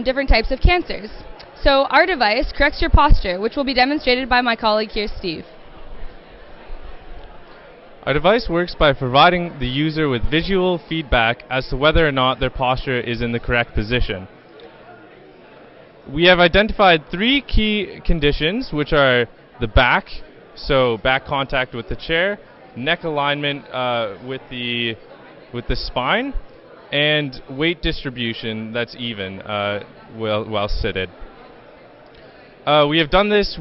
different types of cancers. So our device corrects your posture, which will be demonstrated by my colleague here, Steve. Our device works by providing the user with visual feedback as to whether or not their posture is in the correct position. We have identified 3 key conditions, which are the back, so back contact with the chair, neck alignment with the spine, and weight distribution that's even while seated. We have done this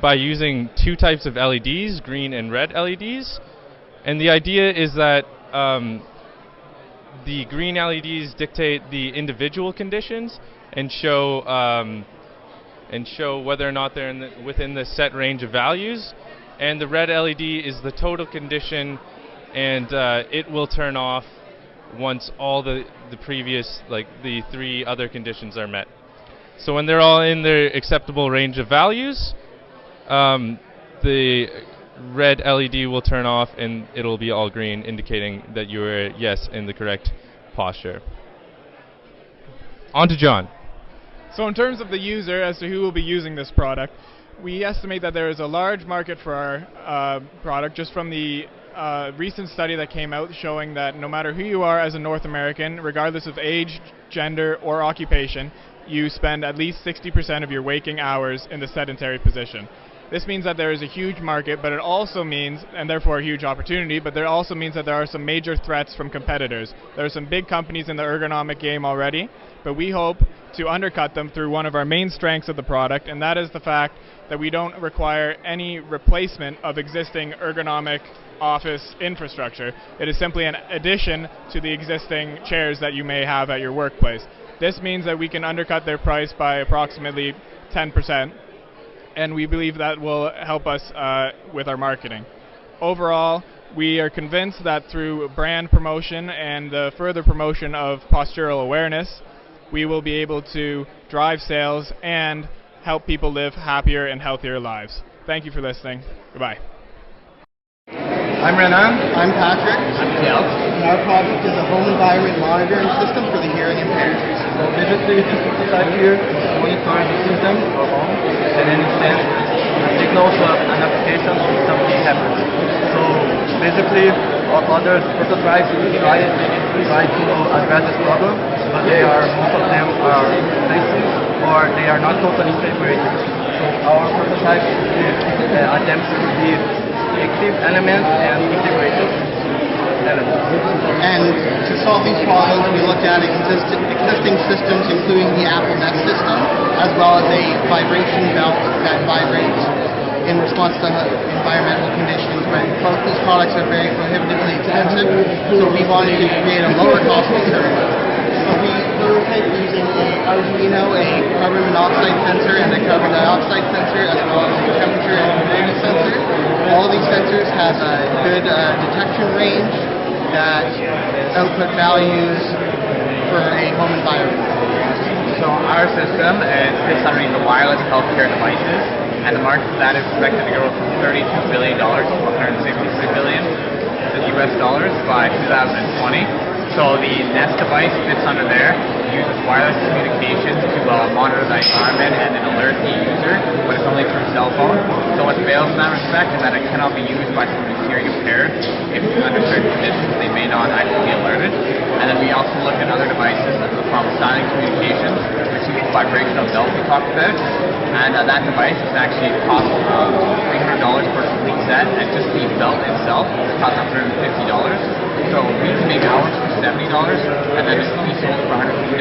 by using 2 types of LEDs, green and red LEDs, and the idea is that the green LEDs dictate the individual conditions and show whether or not they're within the set range of values, and the red LED is the total condition, and it will turn off once all the previous, like the 3 other conditions are met. So when they're all in their acceptable range of values, the red LED will turn off and it'll be all green, indicating that you are, yes, in the correct posture. On to John. So in terms of the user, as to who will be using this product, we estimate that there is a large market for our product just from the recent study that came out showing that no matter who you are as a North American, regardless of age, gender, or occupation, you spend at least 60% of your waking hours in the sedentary position. This means that there is a huge market, but it also means, and therefore a huge opportunity, but it also means that there are some major threats from competitors. There are some big companies in the ergonomic game already, but we hope to undercut them through one of our main strengths of the product, and that is the fact that we don't require any replacement of existing ergonomic office infrastructure. It is simply an addition to the existing chairs that you may have at your workplace. This means that we can undercut their price by approximately 10%, and we believe that will help us with our marketing. Overall, we are convinced that through brand promotion and the further promotion of postural awareness, we will be able to drive sales and help people live happier and healthier lives. Thank you for listening. Goodbye. I'm Renan. I'm Patrick. I'm Miguel. And our project is a home environment monitoring system for the hearing impaired. So basically, this prototype here monitors the systems of home and then it sends signals of an application if something happens. So basically, other prototypes try to address this problem, but most of them are places or they are not totally separated. So our prototype attempts to be active elements and integrated elements. And to solve these problems, we looked at existing systems, including the Apple Nest system, as well as a vibration belt that vibrates in response to environmental conditions. But both these products are very prohibitively expensive, so we wanted to create a lower cost alternative. So we prototyped using an Arduino, a carbon monoxide sensor, and a carbon dioxide sensor, as well as a temperature and humidity sensor. All of these sensors have a good detection range that output values for a home environment. So our system sits underneath the wireless healthcare devices, and the market for that is expected to grow from $32 billion to $163 billion US dollars by 2020. So the Nest device fits under there, uses wireless communications to monitor the environment and then alert the user, but it's only through cell phone. So what fails in that respect is that it cannot be used by someone who's hearing impaired. If under certain conditions, they may not actually be alerted. And then we also look at other devices from silent communications, which is the vibrational belt we talked about. And that device is actually cost $300 for a complete set, and just the belt itself costs $150. So we can make ours for $70, and then this will be sold for $150.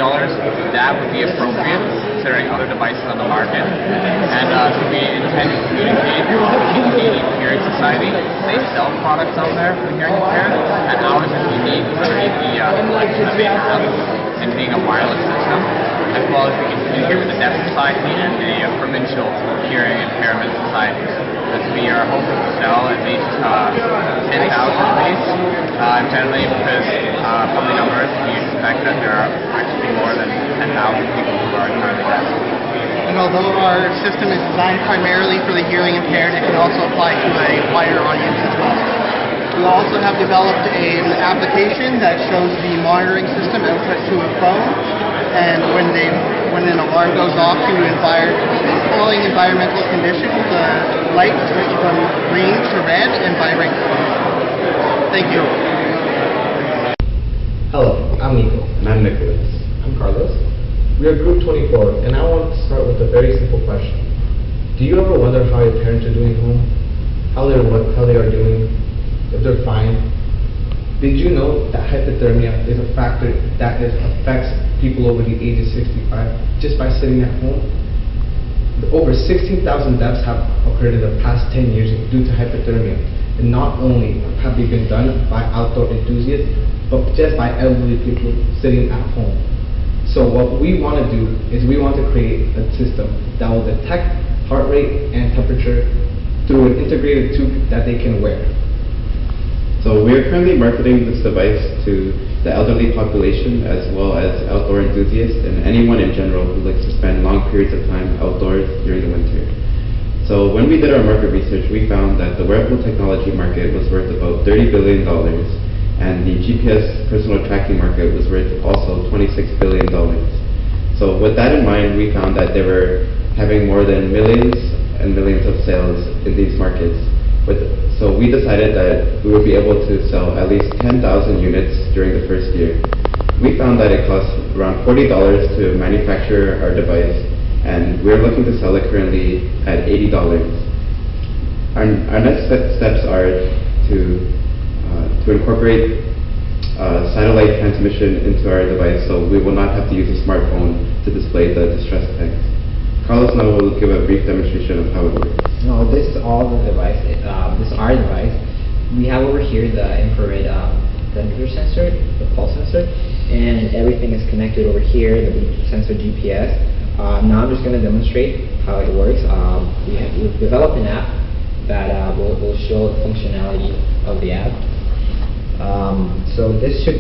That would be appropriate, considering other devices on the market. And so we intend to communicate with the Canadian Hearing Society. They sell products out there for hearing impaired, and ours is unique underneath the collection that they have, and being a wireless system, as well as we can communicate with the Deaf Society and the Provincial Hearing Impairment Society. This will be our hope to sell at least 10,000 of these. Generally, because from the numbers, we expect that there are actually more than 10,000 people who are currently deaf. And although our system is designed primarily for the hearing impaired, it can also apply to a wider audience as well. We also have developed an application that shows the monitoring system output to a phone, and when an alarm goes off to following environmental conditions, the light switch from green to red and vibrates. Thank you. Hello, I'm Nico. And I'm Nicholas. I'm Carlos. We are Group 24, and I want to start with a very simple question. Do you ever wonder how your parents are doing home? How they are doing? If they're fine? Did you know that hypothermia is a factor that affects people over the age of 65 just by sitting at home? Over 16,000 deaths have occurred in the past 10 years due to hypothermia. And not only have they been done by outdoor enthusiasts, but just by elderly people sitting at home. So what we want to do is we want to create a system that will detect heart rate and temperature through an integrated tube that they can wear. So we are currently marketing this device to the elderly population as well as outdoor enthusiasts and anyone in general who likes to spend long periods of time outdoors during the winter. So when we did our market research, we found that the wearable technology market was worth about $30 billion, and the GPS personal tracking market was worth also $26 billion. So with that in mind, we found that they were having more than millions and millions of sales in these markets. So we decided that we would be able to sell at least 10,000 units during the first year. We found that it costs around $40 to manufacture our device, and we're looking to sell it currently at $80. Our next steps are to incorporate satellite transmission into our device, so we will not have to use a smartphone to display the distress text. Carlos now will give a brief demonstration of how it works. No, this is all the device. This is our device. We have over here the infrared temperature sensor, the pulse sensor, and everything is connected over here, the sensor GPS. Now I'm just going to demonstrate how it works. We've developed an app that will show the functionality of the app. So this should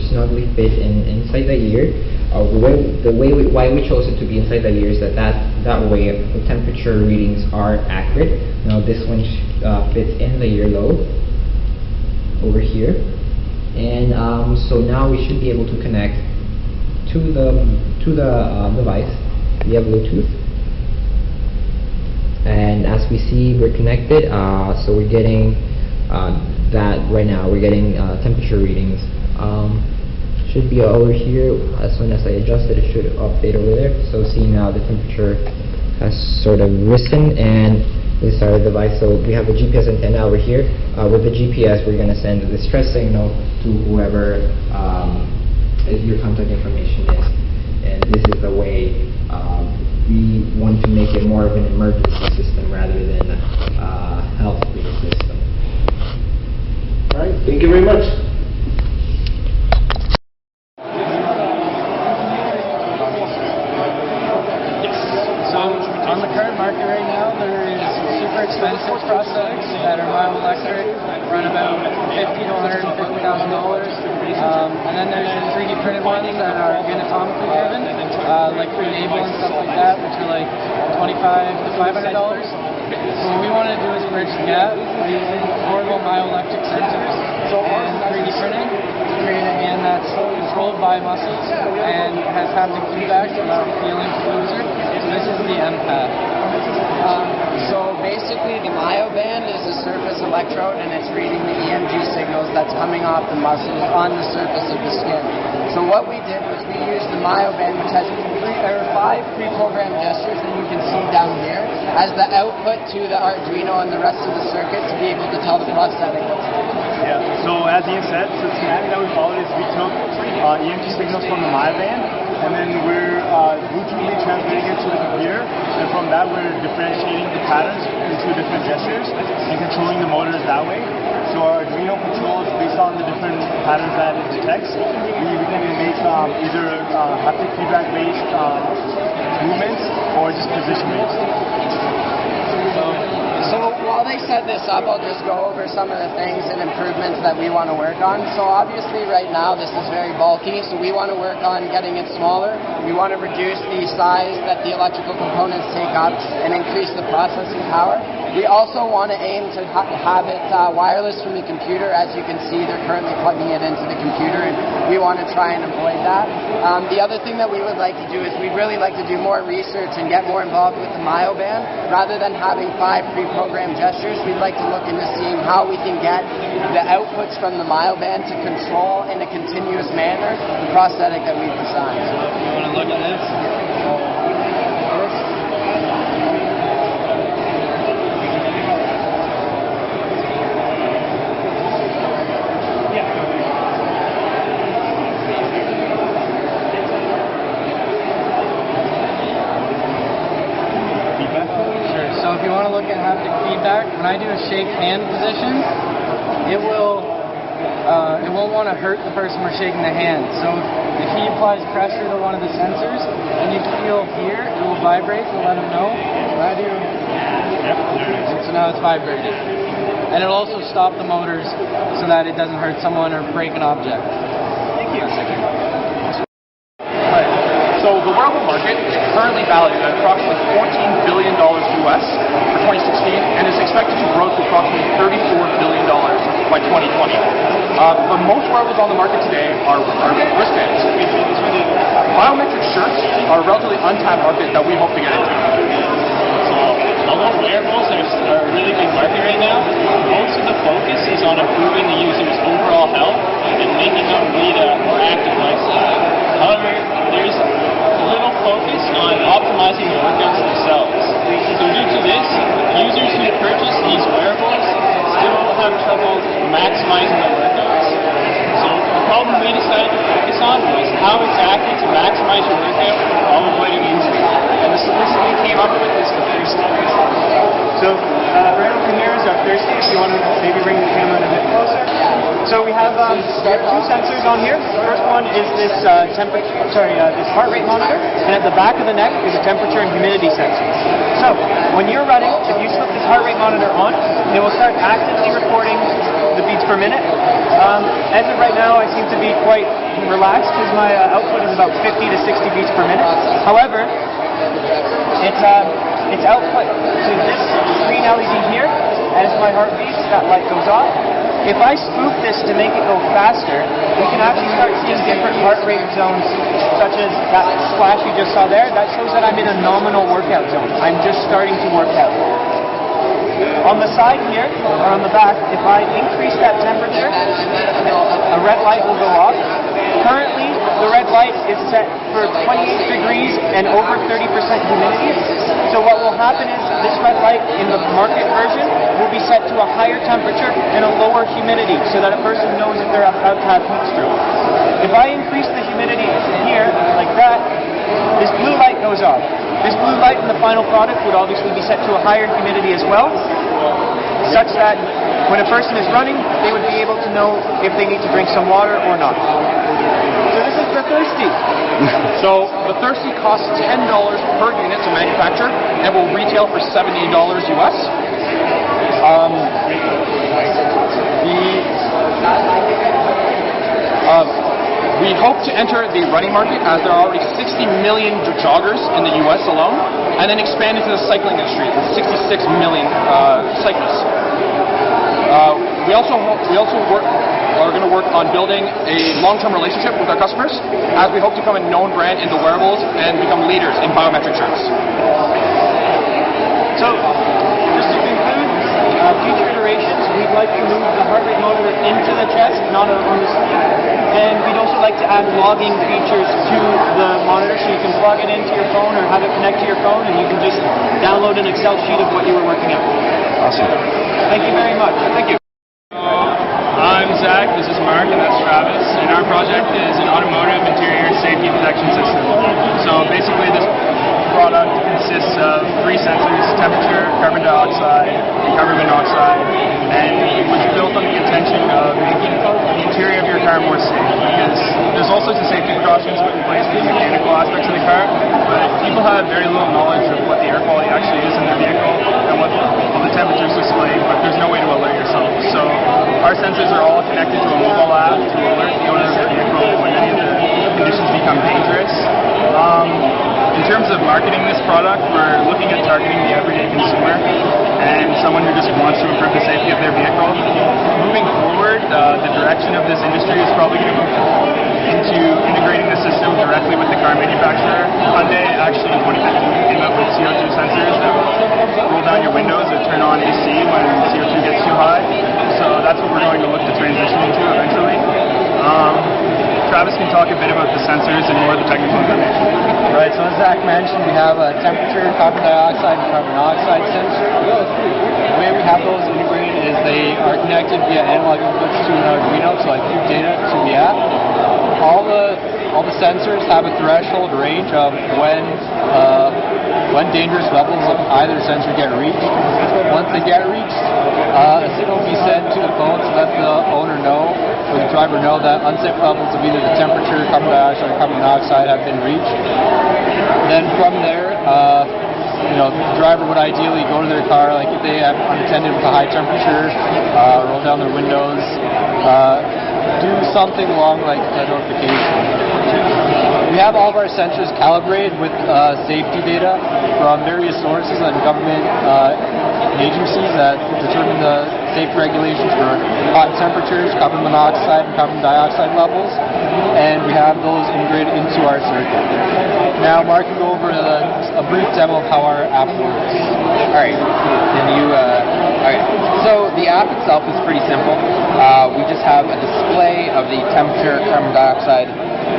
snugly fit inside the ear. Why we chose it to be inside the ear is that way the temperature readings are accurate. Now this one fits in the earlobe, over here. And so now we should be able to connect to the device via Bluetooth. And as we see, we're connected. So we're getting that right now. We're getting temperature readings. Should be over here. As soon as I adjust it, it should update over there. So see now the temperature has sort of risen, and this is our device. So we have a GPS antenna over here. With the GPS, we're going to send the distress signal to whoever your contact information is. And this is the way we want to make it more of an emergency system rather than a health-based system. All right, thank you very much. On the current market right now, there is super expensive prosthetics that are bioelectric, run about $50,000 to $150,000. And then there's 3D printed ones that are anatomically driven, like free enable and stuff like that, which are like $25 to $500. So what we want to do is bridge the gap by using portable bioelectric sensors and 3D printing to create a band that's controlled by muscles and has haptic feedback to allow feeling to the user. So this is the M-Pad. So basically the myoband is a surface electrode, and it's reading the EMG signals that's coming off the muscles on the surface of the skin. So what we did was we used the myoband, which has 5 pre-programmed gestures that you can see down here, as the output to the Arduino and the rest of the circuit to be able to tell the prosthetic what's going on. Yeah, so as Ian said, so the schematic that we followed is we took EMG signals from the myoband, and then we're Bluetoothly transmitting it to the computer, and from that we're differentiating the patterns into different gestures and controlling the motors that way. So our Arduino controls based on the different patterns that it detects. We can make either haptic feedback based movements or just position based. So while they set this up, I'll just go over some of the things and improvements that we want to work on. So obviously right now this is very bulky, so we want to work on getting it smaller. We want to reduce the size that the electrical components take up and increase the processing power. We also want to aim to have it wireless from the computer. As you can see, they're currently plugging it into the computer, and we want to try and avoid that. The other thing that we would like to do is we'd really like to do more research and get more involved with the myoband. Rather than having 5 pre-programmed gestures, we'd like to look into seeing how we can get the outputs from the myoband to control in a continuous manner the prosthetic that we've designed. You want to look at this? So if you want to look at haptic feedback, when I do a shake hand position, it won't want to hurt the person we're shaking the hand. So if he applies pressure to one of the sensors, and you feel here, it will vibrate to let him know. When I do, so now it's vibrating. And it'll also stop the motors so that it doesn't hurt someone or break an object. Thank you. So the wearable market is currently valued at approximately $14 billion US for 2016 and is expected to grow to approximately $34 billion by 2020. But most wearables on the market today are wristbands. Biometric shirts are a relatively untapped market that we hope to get into. Although wearables are a really big market right now, most of the focus is on improving the user's overall health and making them lead a more active lifestyle. However, there's little focus on optimizing the workouts themselves. So due to this, users who purchase these wearables still have trouble maximizing their workouts. So the problem we decided to focus on was how exactly to maximize your workout while avoiding injury. And the solution we came up with is the Thirsty. So right over here is our Thirsty, if you want to maybe bring the camera a bit closer. So we have 2 sensors on here. The first one is this this heart rate monitor, and at the back of the neck is a temperature and humidity sensor. So when you're running, if you slip this heart rate monitor on, it will start actively recording the beats per minute. As of right now, I seem to be quite relaxed because my output is about 50 to 60 beats per minute. However, its output to this green LED here, as my heart beats, that light goes off. if I spoof this to make it go faster, we can actually start seeing different heart rate zones, such as that flash you just saw there. That shows that I'm in a nominal workout zone. I'm just starting to work out. On the side here, or on the back, if I increase that temperature, a red light will go off. Currently, the red light is set for 28 degrees and over 30% humidity. So what will happen is this red light in the market version will be set to a higher temperature and a lower humidity so that a person knows if they're about to have heat stroke. If I increase the humidity here, like that, this blue light goes off. This blue light in the final product would obviously be set to a higher humidity as well, such that when a person is running, they would be able to know if they need to drink some water or not. So this is the Thirsty. So the Thirsty costs $10 per unit to manufacture and will retail for $70 US. We hope to enter the running market as there are already 60 million joggers in the US alone, and then expand into the cycling industry with 66 million cyclists. We also are going to work on building a long-term relationship with our customers as we hope to become a known brand in the wearables and become leaders in biometric charts. So, just to conclude, future iterations, we'd like to move the heart rate monitor into the chest, not on the sleeve. And we'd also like to add logging features to the monitor so you can plug it into your phone or have it connect to your phone and you can just download an Excel sheet of what you were working out. Awesome. Thank you very much. Thank you. I'm Zach, this is Mark, and that's Travis, and our project is an automotive interior safety protection system. So basically this product consists of 3 sensors: temperature, carbon dioxide, and carbon monoxide, and it was built on the intention of making the interior of your car more safe, because there's all sorts of safety precautions put in place for the mechanical aspects of the car, but people have very little knowledge of what the air quality actually is in their vehicle and what the temperatures display, but there's no way to alert yourself. So our sensors are all connected to a mobile app to alert the owner of the vehicle when any of the conditions become dangerous. In terms of marketing this product, we're looking at targeting the everyday consumer and someone who just wants to improve the safety of their vehicle. Moving forward, the direction of this industry is probably going to move into integrating the system directly with the car manufacturer. Hyundai actually in 2015 came up with CO2 sensors that roll down your windows and turn on AC when CO2 gets too high. So that's what we're going to look to transition into eventually. Travis can talk a bit about the sensors and more of the technical information. Right, so as Zach mentioned, we have a temperature, carbon dioxide, and carbon monoxide sensor. The way we have those integrated is they are connected via analog inputs to an Arduino, so I feed data to the app. All the sensors have a threshold range of when dangerous levels of either sensor get reached. Once they get reached, a signal will be sent to the phone so that the owner know, or the driver know, that unsafe levels of either the temperature, carbon dioxide, or carbon monoxide have been reached. Then from there, the driver would ideally go to their car, like if they have unattended with a high temperature, roll down their windows, do something along like a notification. We have all of our sensors calibrated with safety data from various sources and government agencies that determine the safety regulations for hot temperatures, carbon monoxide, and carbon dioxide levels, and we have those integrated into our circuit. Now Mark can go over a brief demo of how our app works. Alright, so the app itself is pretty simple. We just have a display of the temperature, carbon dioxide,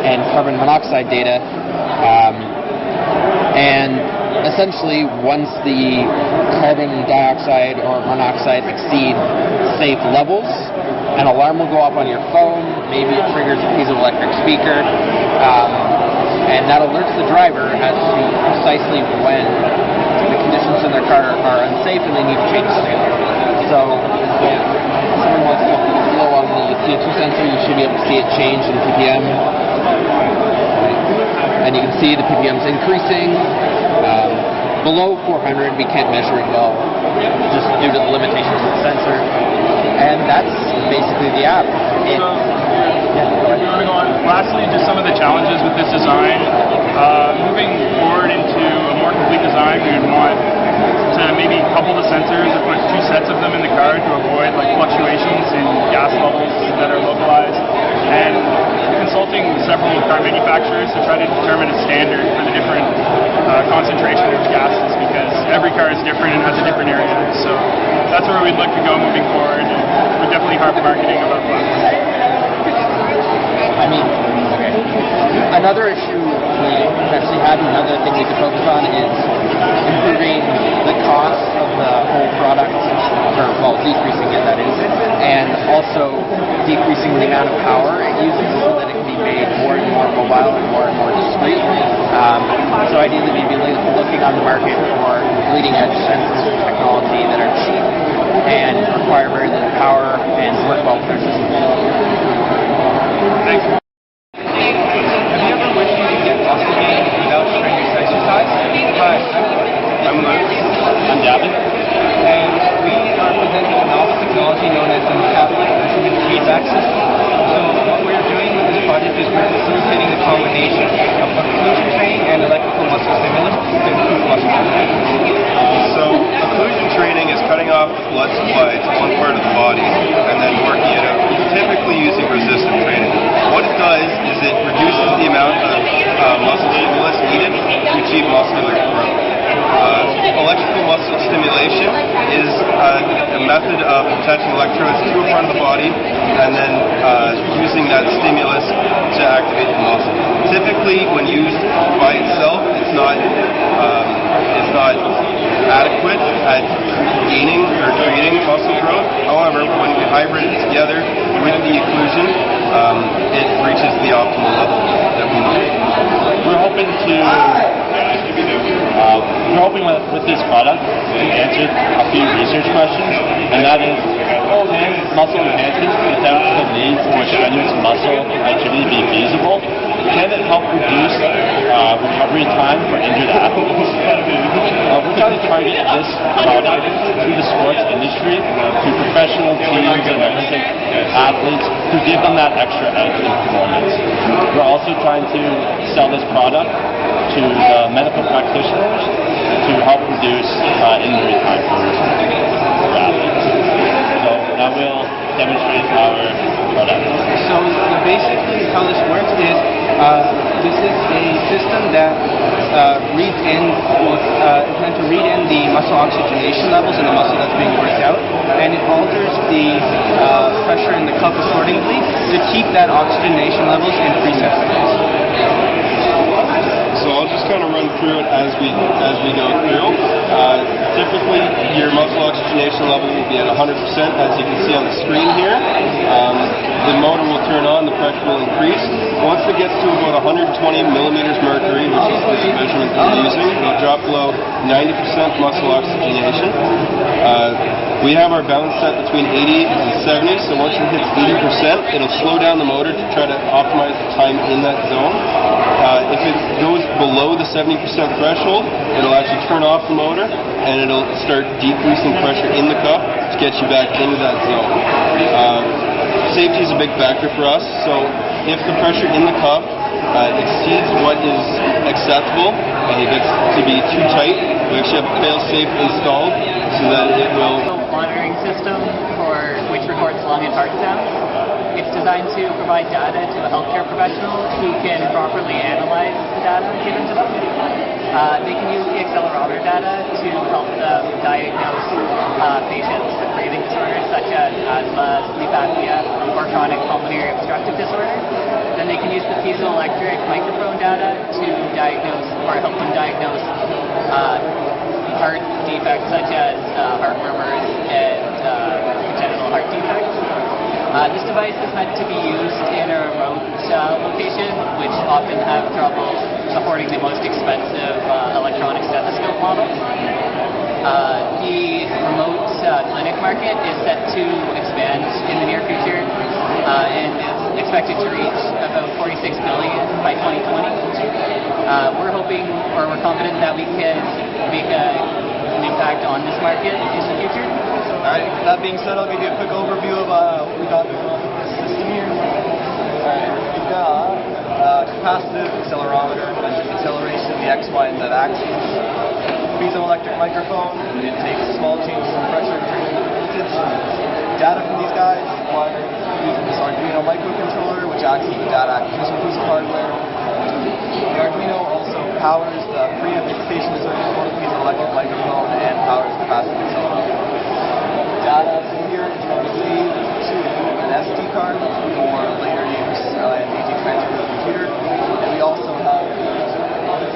and carbon monoxide data, and essentially once the carbon dioxide or monoxide exceed safe levels, an alarm will go off on your phone, maybe it triggers a piezoelectric speaker, and that alerts the driver as to precisely when the conditions in their car are unsafe and they need to change something. So if someone wants to blow on the CO2 sensor, you should be able to see it change in ppm. And you can see the ppm's increasing. Below 400, we can't measure it well, just due to the limitations of the sensor. And that's basically the app. Lastly, just some of the challenges with this design. Moving forward into a more complete design, we would want to maybe couple the sensors or put 2 sets of them in the car to avoid fluctuations in gas car manufacturers to try to determine a standard for the different concentration of gases, because every car is different and has a different area. So that's where we'd look to go moving forward, and we're definitely hard marketing of our platform. I mean, okay. Another issue we actually had, and another thing we could focus on is improving the cost of the whole product, or, well, decreasing it, that is, and also decreasing the amount of power it uses so that it can be made more and more mobile and more discrete. So ideally, we'd be looking on the market for leading-edge sensors and technology that are cheap and require very little power and work well with our system. Thanks. Have you ever wished you could get muscle gain without strenuous exercise? Hi, I'm Luke. I'm Gavin. And we are presenting a novel technology known as the metabolite feedback system. So what we're doing with this project is we're facilitating the combination of occlusion training and electrical muscle stimulus to improve muscle contact. So occlusion training is cutting off the blood supply to one part of the body and then working it out, typically using resistant training. What it does is it reduces the amount of muscle stimulus needed to achieve muscular growth. Electrical muscle stimulation is a method of attaching electrodes to a part of the body and then using that stimulus to activate the muscle. Typically, when used by itself, it's not adequate at gaining or creating muscle growth. However, when we hybrid it together with the occlusion, it reaches the optimal level that we need. We're hoping with this product to answer a few research questions, and that is, can muscle enhancement without the need for strenuous muscle activity be feasible? Can it help reduce recovery time for injured athletes? We're trying to target this product to the sports industry, to professional teams and Olympic athletes to give them that extra edge in performance. We're also trying to sell this product to the medical practitioners to help reduce injury time for athletes. So now we'll demonstrate our product. So basically how this works is this is a system that reads in, is meant to read in the muscle oxygenation levels in the muscle that's being worked out, and it alters the pressure in the cup accordingly to keep that oxygenation levels in preset range. So I'll just kind of run through it as we go through. Typically, your muscle oxygenation level will be at 100%, as you can see on the screen here. The motor will turn on, the pressure will increase. Once it gets to about 120 millimeters mercury, which is the measurement we're using, it'll drop below 90% muscle oxygenation. We have our balance set between 80 and 70, so once it hits 80%, it'll slow down the motor to try to optimize the time in that zone. If it goes below the 70% threshold, it'll actually turn off the motor and it'll start decreasing pressure in the cup to get you back into that zone. Safety is a big factor for us, so if the pressure in the cup exceeds what is acceptable and it gets to be too tight, we actually have fail-safe installed so that it will... monitoring system which records lung and heart sounds. It's designed to provide data to a healthcare professional who can properly analyze the data given to them. They can use the accelerometer data to help them diagnose patients with breathing disorders such as asthma, sleep apnea, or chronic pulmonary obstructive disorder. Then they can use the piezoelectric microphone data to diagnose or help them diagnose heart defects such as heart murmurs and congenital heart defects. This device is meant to be used in a remote location, which often have trouble affording the most expensive electronic stethoscope models. The remote clinic market is set to expand in the near future and is expected to reach about $46 billion by 2020. We're hoping, or we're confident that we can make an impact on this market in the future. Alright, that being said, I'll give you a quick overview of what we got going on with this system here. Alright, we've got capacitive accelerometer, measures acceleration of the X, Y, and Z axes. Piezoelectric microphone, it takes small changes in pressure and turns into voltage. Data from these guys, using this Arduino microcontroller, which actually the data acquisition piece of hardware. The Arduino also powers the pre-amplification circuit for the piezoelectric microphone and powers the passive accelerometer. Data from here is going to save to an SD card for later use and easy transfer to the computer. And we also have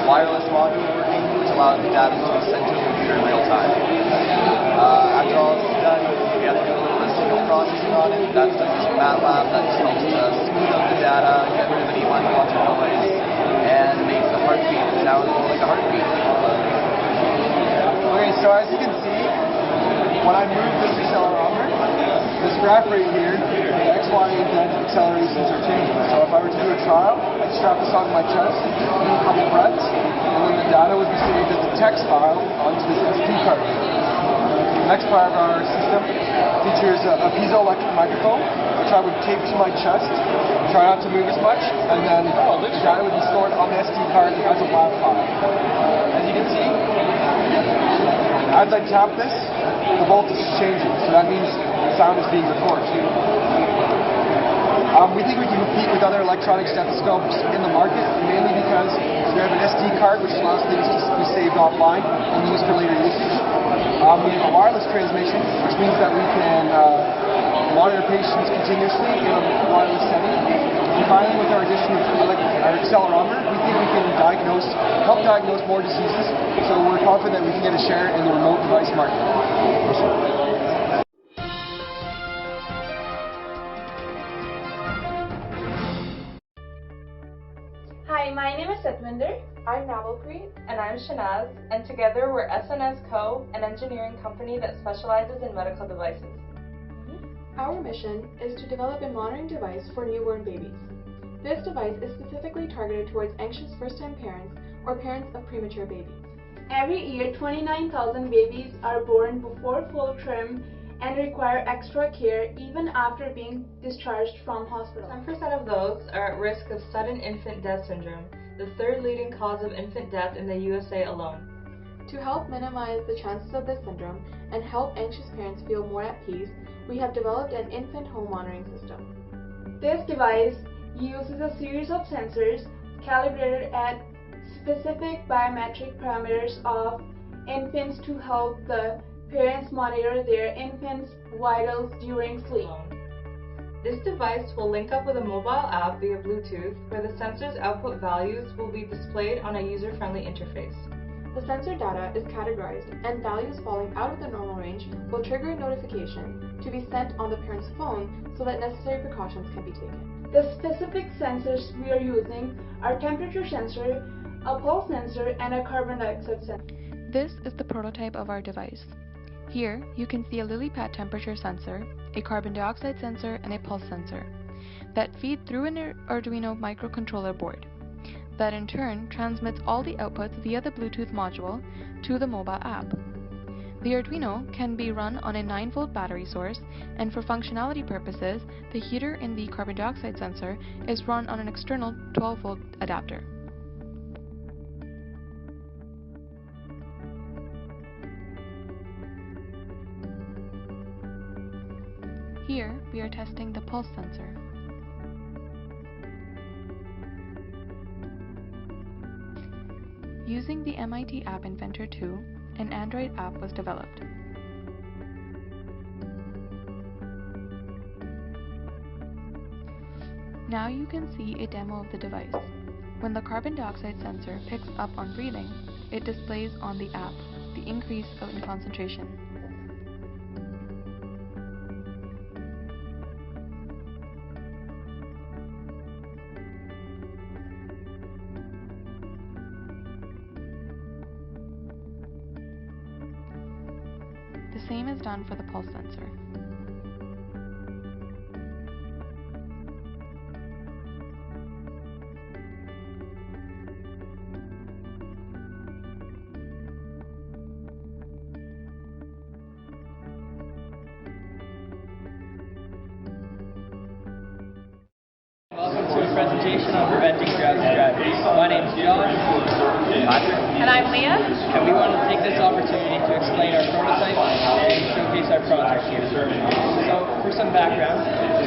wireless module working, which allows the data to be sent to the computer in real time. After all this is done, we have to do a little bit of signal processing on it. That's done using MATLAB. That just helps smooth out the data, get rid of any unwanted noise, and makes the heartbeat sound more like a heartbeat. Okay, so as you can see, when I move this accelerometer, this graph right here, the X, Y, and Z accelerations are changing. So if I were to do a trial, I'd strap this onto my chest, do a couple breaths, and then the data would be saved as a text file onto this SD card. The next part of our system features a piezoelectric microphone, which I would tape to my chest, try not to move as much, and then the data would be stored on the SD card as a WAV file. As you can see, as I tap this, the voltage is changing, so that means the sound is being recorded. We think we can compete with other electronic stethoscopes in the market, mainly because we have an SD card which allows things to be saved offline and used for later usage. We have a wireless transmission, which means that we can monitor patients continuously in a wireless setting. And finally, with our addition of our accelerometer, we think we can help diagnose more diseases, so we're confident that we can get a share in the remote device market. Hi, my name is Satvinder. I'm Navalpreet. And I'm Shanaz. And together we're SNS Co., an engineering company that specializes in medical devices. Our mission is to develop a monitoring device for newborn babies. This device is specifically targeted towards anxious first-time parents or parents of premature babies. Every year, 29,000 babies are born before full term and require extra care even after being discharged from hospital. 10% of those are at risk of sudden infant death syndrome, the third leading cause of infant death in the USA alone. To help minimize the chances of this syndrome and help anxious parents feel more at peace, we have developed an infant home monitoring system. This device uses a series of sensors calibrated at specific biometric parameters of infants to help the parents monitor their infants' vitals during sleep. This device will link up with a mobile app via Bluetooth, where the sensor's output values will be displayed on a user-friendly interface. The sensor data is categorized, and values falling out of the normal range will trigger a notification to be sent on the parent's phone so that necessary precautions can be taken. The specific sensors we are using are temperature sensor, a pulse sensor, and a carbon dioxide sensor. This is the prototype of our device. Here, you can see a lily pad temperature sensor, a carbon dioxide sensor, and a pulse sensor that feed through an Arduino microcontroller board that in turn transmits all the outputs via the Bluetooth module to the mobile app. The Arduino can be run on a 9-volt battery source, and for functionality purposes, the heater in the carbon dioxide sensor is run on an external 12-volt adapter. Here, we are testing the pulse sensor. Using the MIT App Inventor 2, an Android app was developed. Now you can see a demo of the device. When the carbon dioxide sensor picks up on breathing, it displays on the app the increase in concentration. The same is done for the pulse sensor. Welcome to a presentation on preventing drowsy driving. My name is John. And I'm Leah. And we want to take this opportunity to explain our prototype and showcase our project here. So, for some background,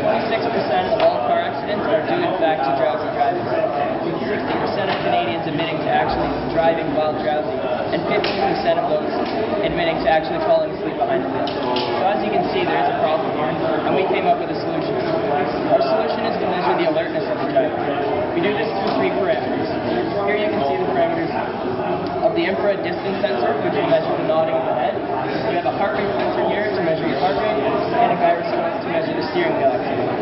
26% of all car accidents are due in fact to drowsy driving. 60% of Canadians admitting to actually driving while drowsy, and 15% of those admitting to actually falling asleep behind the wheel. So as you can see, there is a problem here, and we came up with a solution. Our solution is to measure the alertness of the driver. We do this through 3 parameters. Here you can see the parameters of the infrared distance sensor, which will measure the nodding of the head. We have a heart rate sensor here to measure your heart rate, and a gyroscope to measure the steering wheel activity.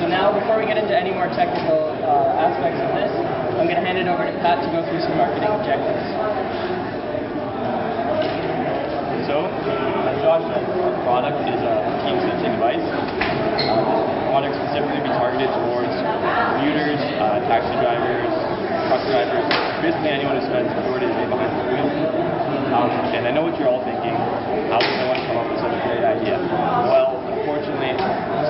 So now, before we get into any more technical aspects of this, I'm going to hand it over to Pat to go through some marketing objectives. So, as Josh said, our product is a heat sensing device. The product specifically be targeted towards commuters, taxi drivers, truck drivers, basically anyone who spends the majority of the day behind the wheel. And I know what you're all thinking, how does no one come up with such a great idea? Well, unfortunately,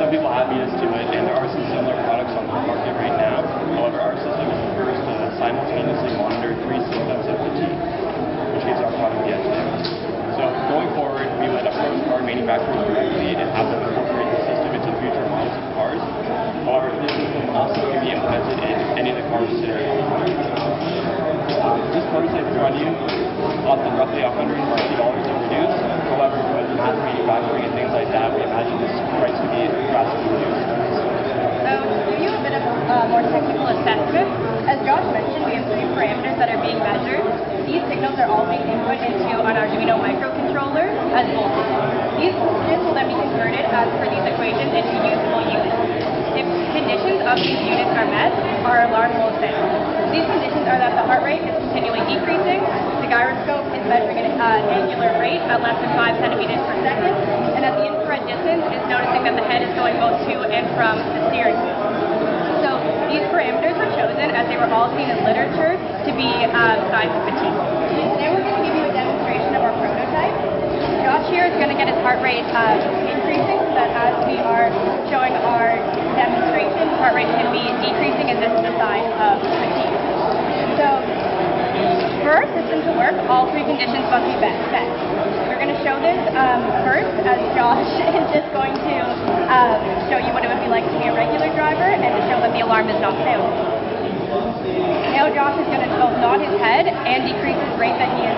some people have beat us to it, and there are some similar products on the market right now. However, our system is the first to simultaneously monitor 3 symptoms of fatigue, which gives our product the edge there. So going forward, we would approach car manufacturers directly and have them incorporate the system into future models of cars. However, this system also can be implemented in any of the cars today. This prototype in front of you costs roughly $160 to produce. However, with mass manufacturing and things like that, we imagine this price to be drastically reduced. So to give you a bit of more technical assessment, as Josh mentioned, we have 3 parameters that are being measured. These signals are all being input into an Arduino microcontroller as voltage. These voltages will then be converted as per these equations into usable units. If conditions of these units are met, our alarm will sound. These conditions are that the heart rate is continually decreasing, the gyroscope is measuring an angular rate at less than 5 centimeters per second, and that the infrared distance is noticing that the head is going both to and from the steering wheel. So these parameters were chosen as they were all seen in literature to be signs of fatigue. Today we're going to give you a demonstration of our prototype. Josh here is going to get his heart rate increasing, so that as we are showing our demonstration, heart rate can be decreasing, and this is a sign of fatigue. So for our system to work, all 3 conditions must be met. We're going to show this first, as Josh is just going to show you what it would be like to be a regular driver and to show that the alarm is not sounding. Now Josh is going to both nod his head and decrease his rate that he is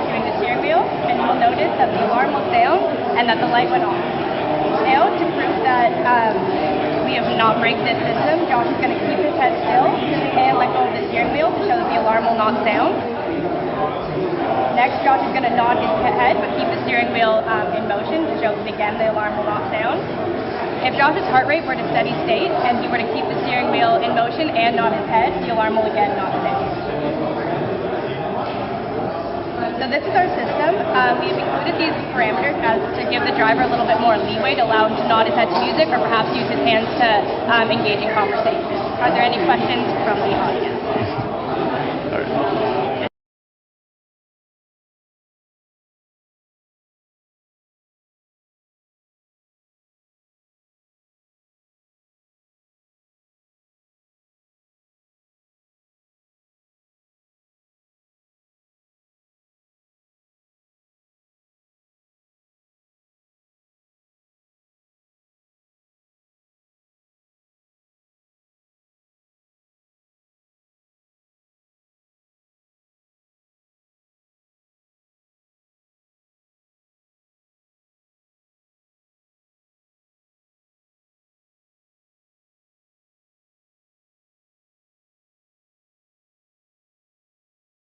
doing the steering wheel, and you'll notice that the alarm will sound and that the light went off. Now, to prove that we have not rigged this system, Josh is going to keep his head still and let go of the steering wheel to show that the alarm will not sound. Next, Josh is going to nod his head but keep the steering wheel in motion to show that, again, the alarm will not sound. If Josh's heart rate were at a steady state and he were to keep the steering wheel in motion and nod his head, the alarm will again not sound. So this is our system. We've included these parameters as to give the driver a little bit more leeway to allow him to nod his head to music or perhaps use his hands to engage in conversation. Are there any questions from the audience?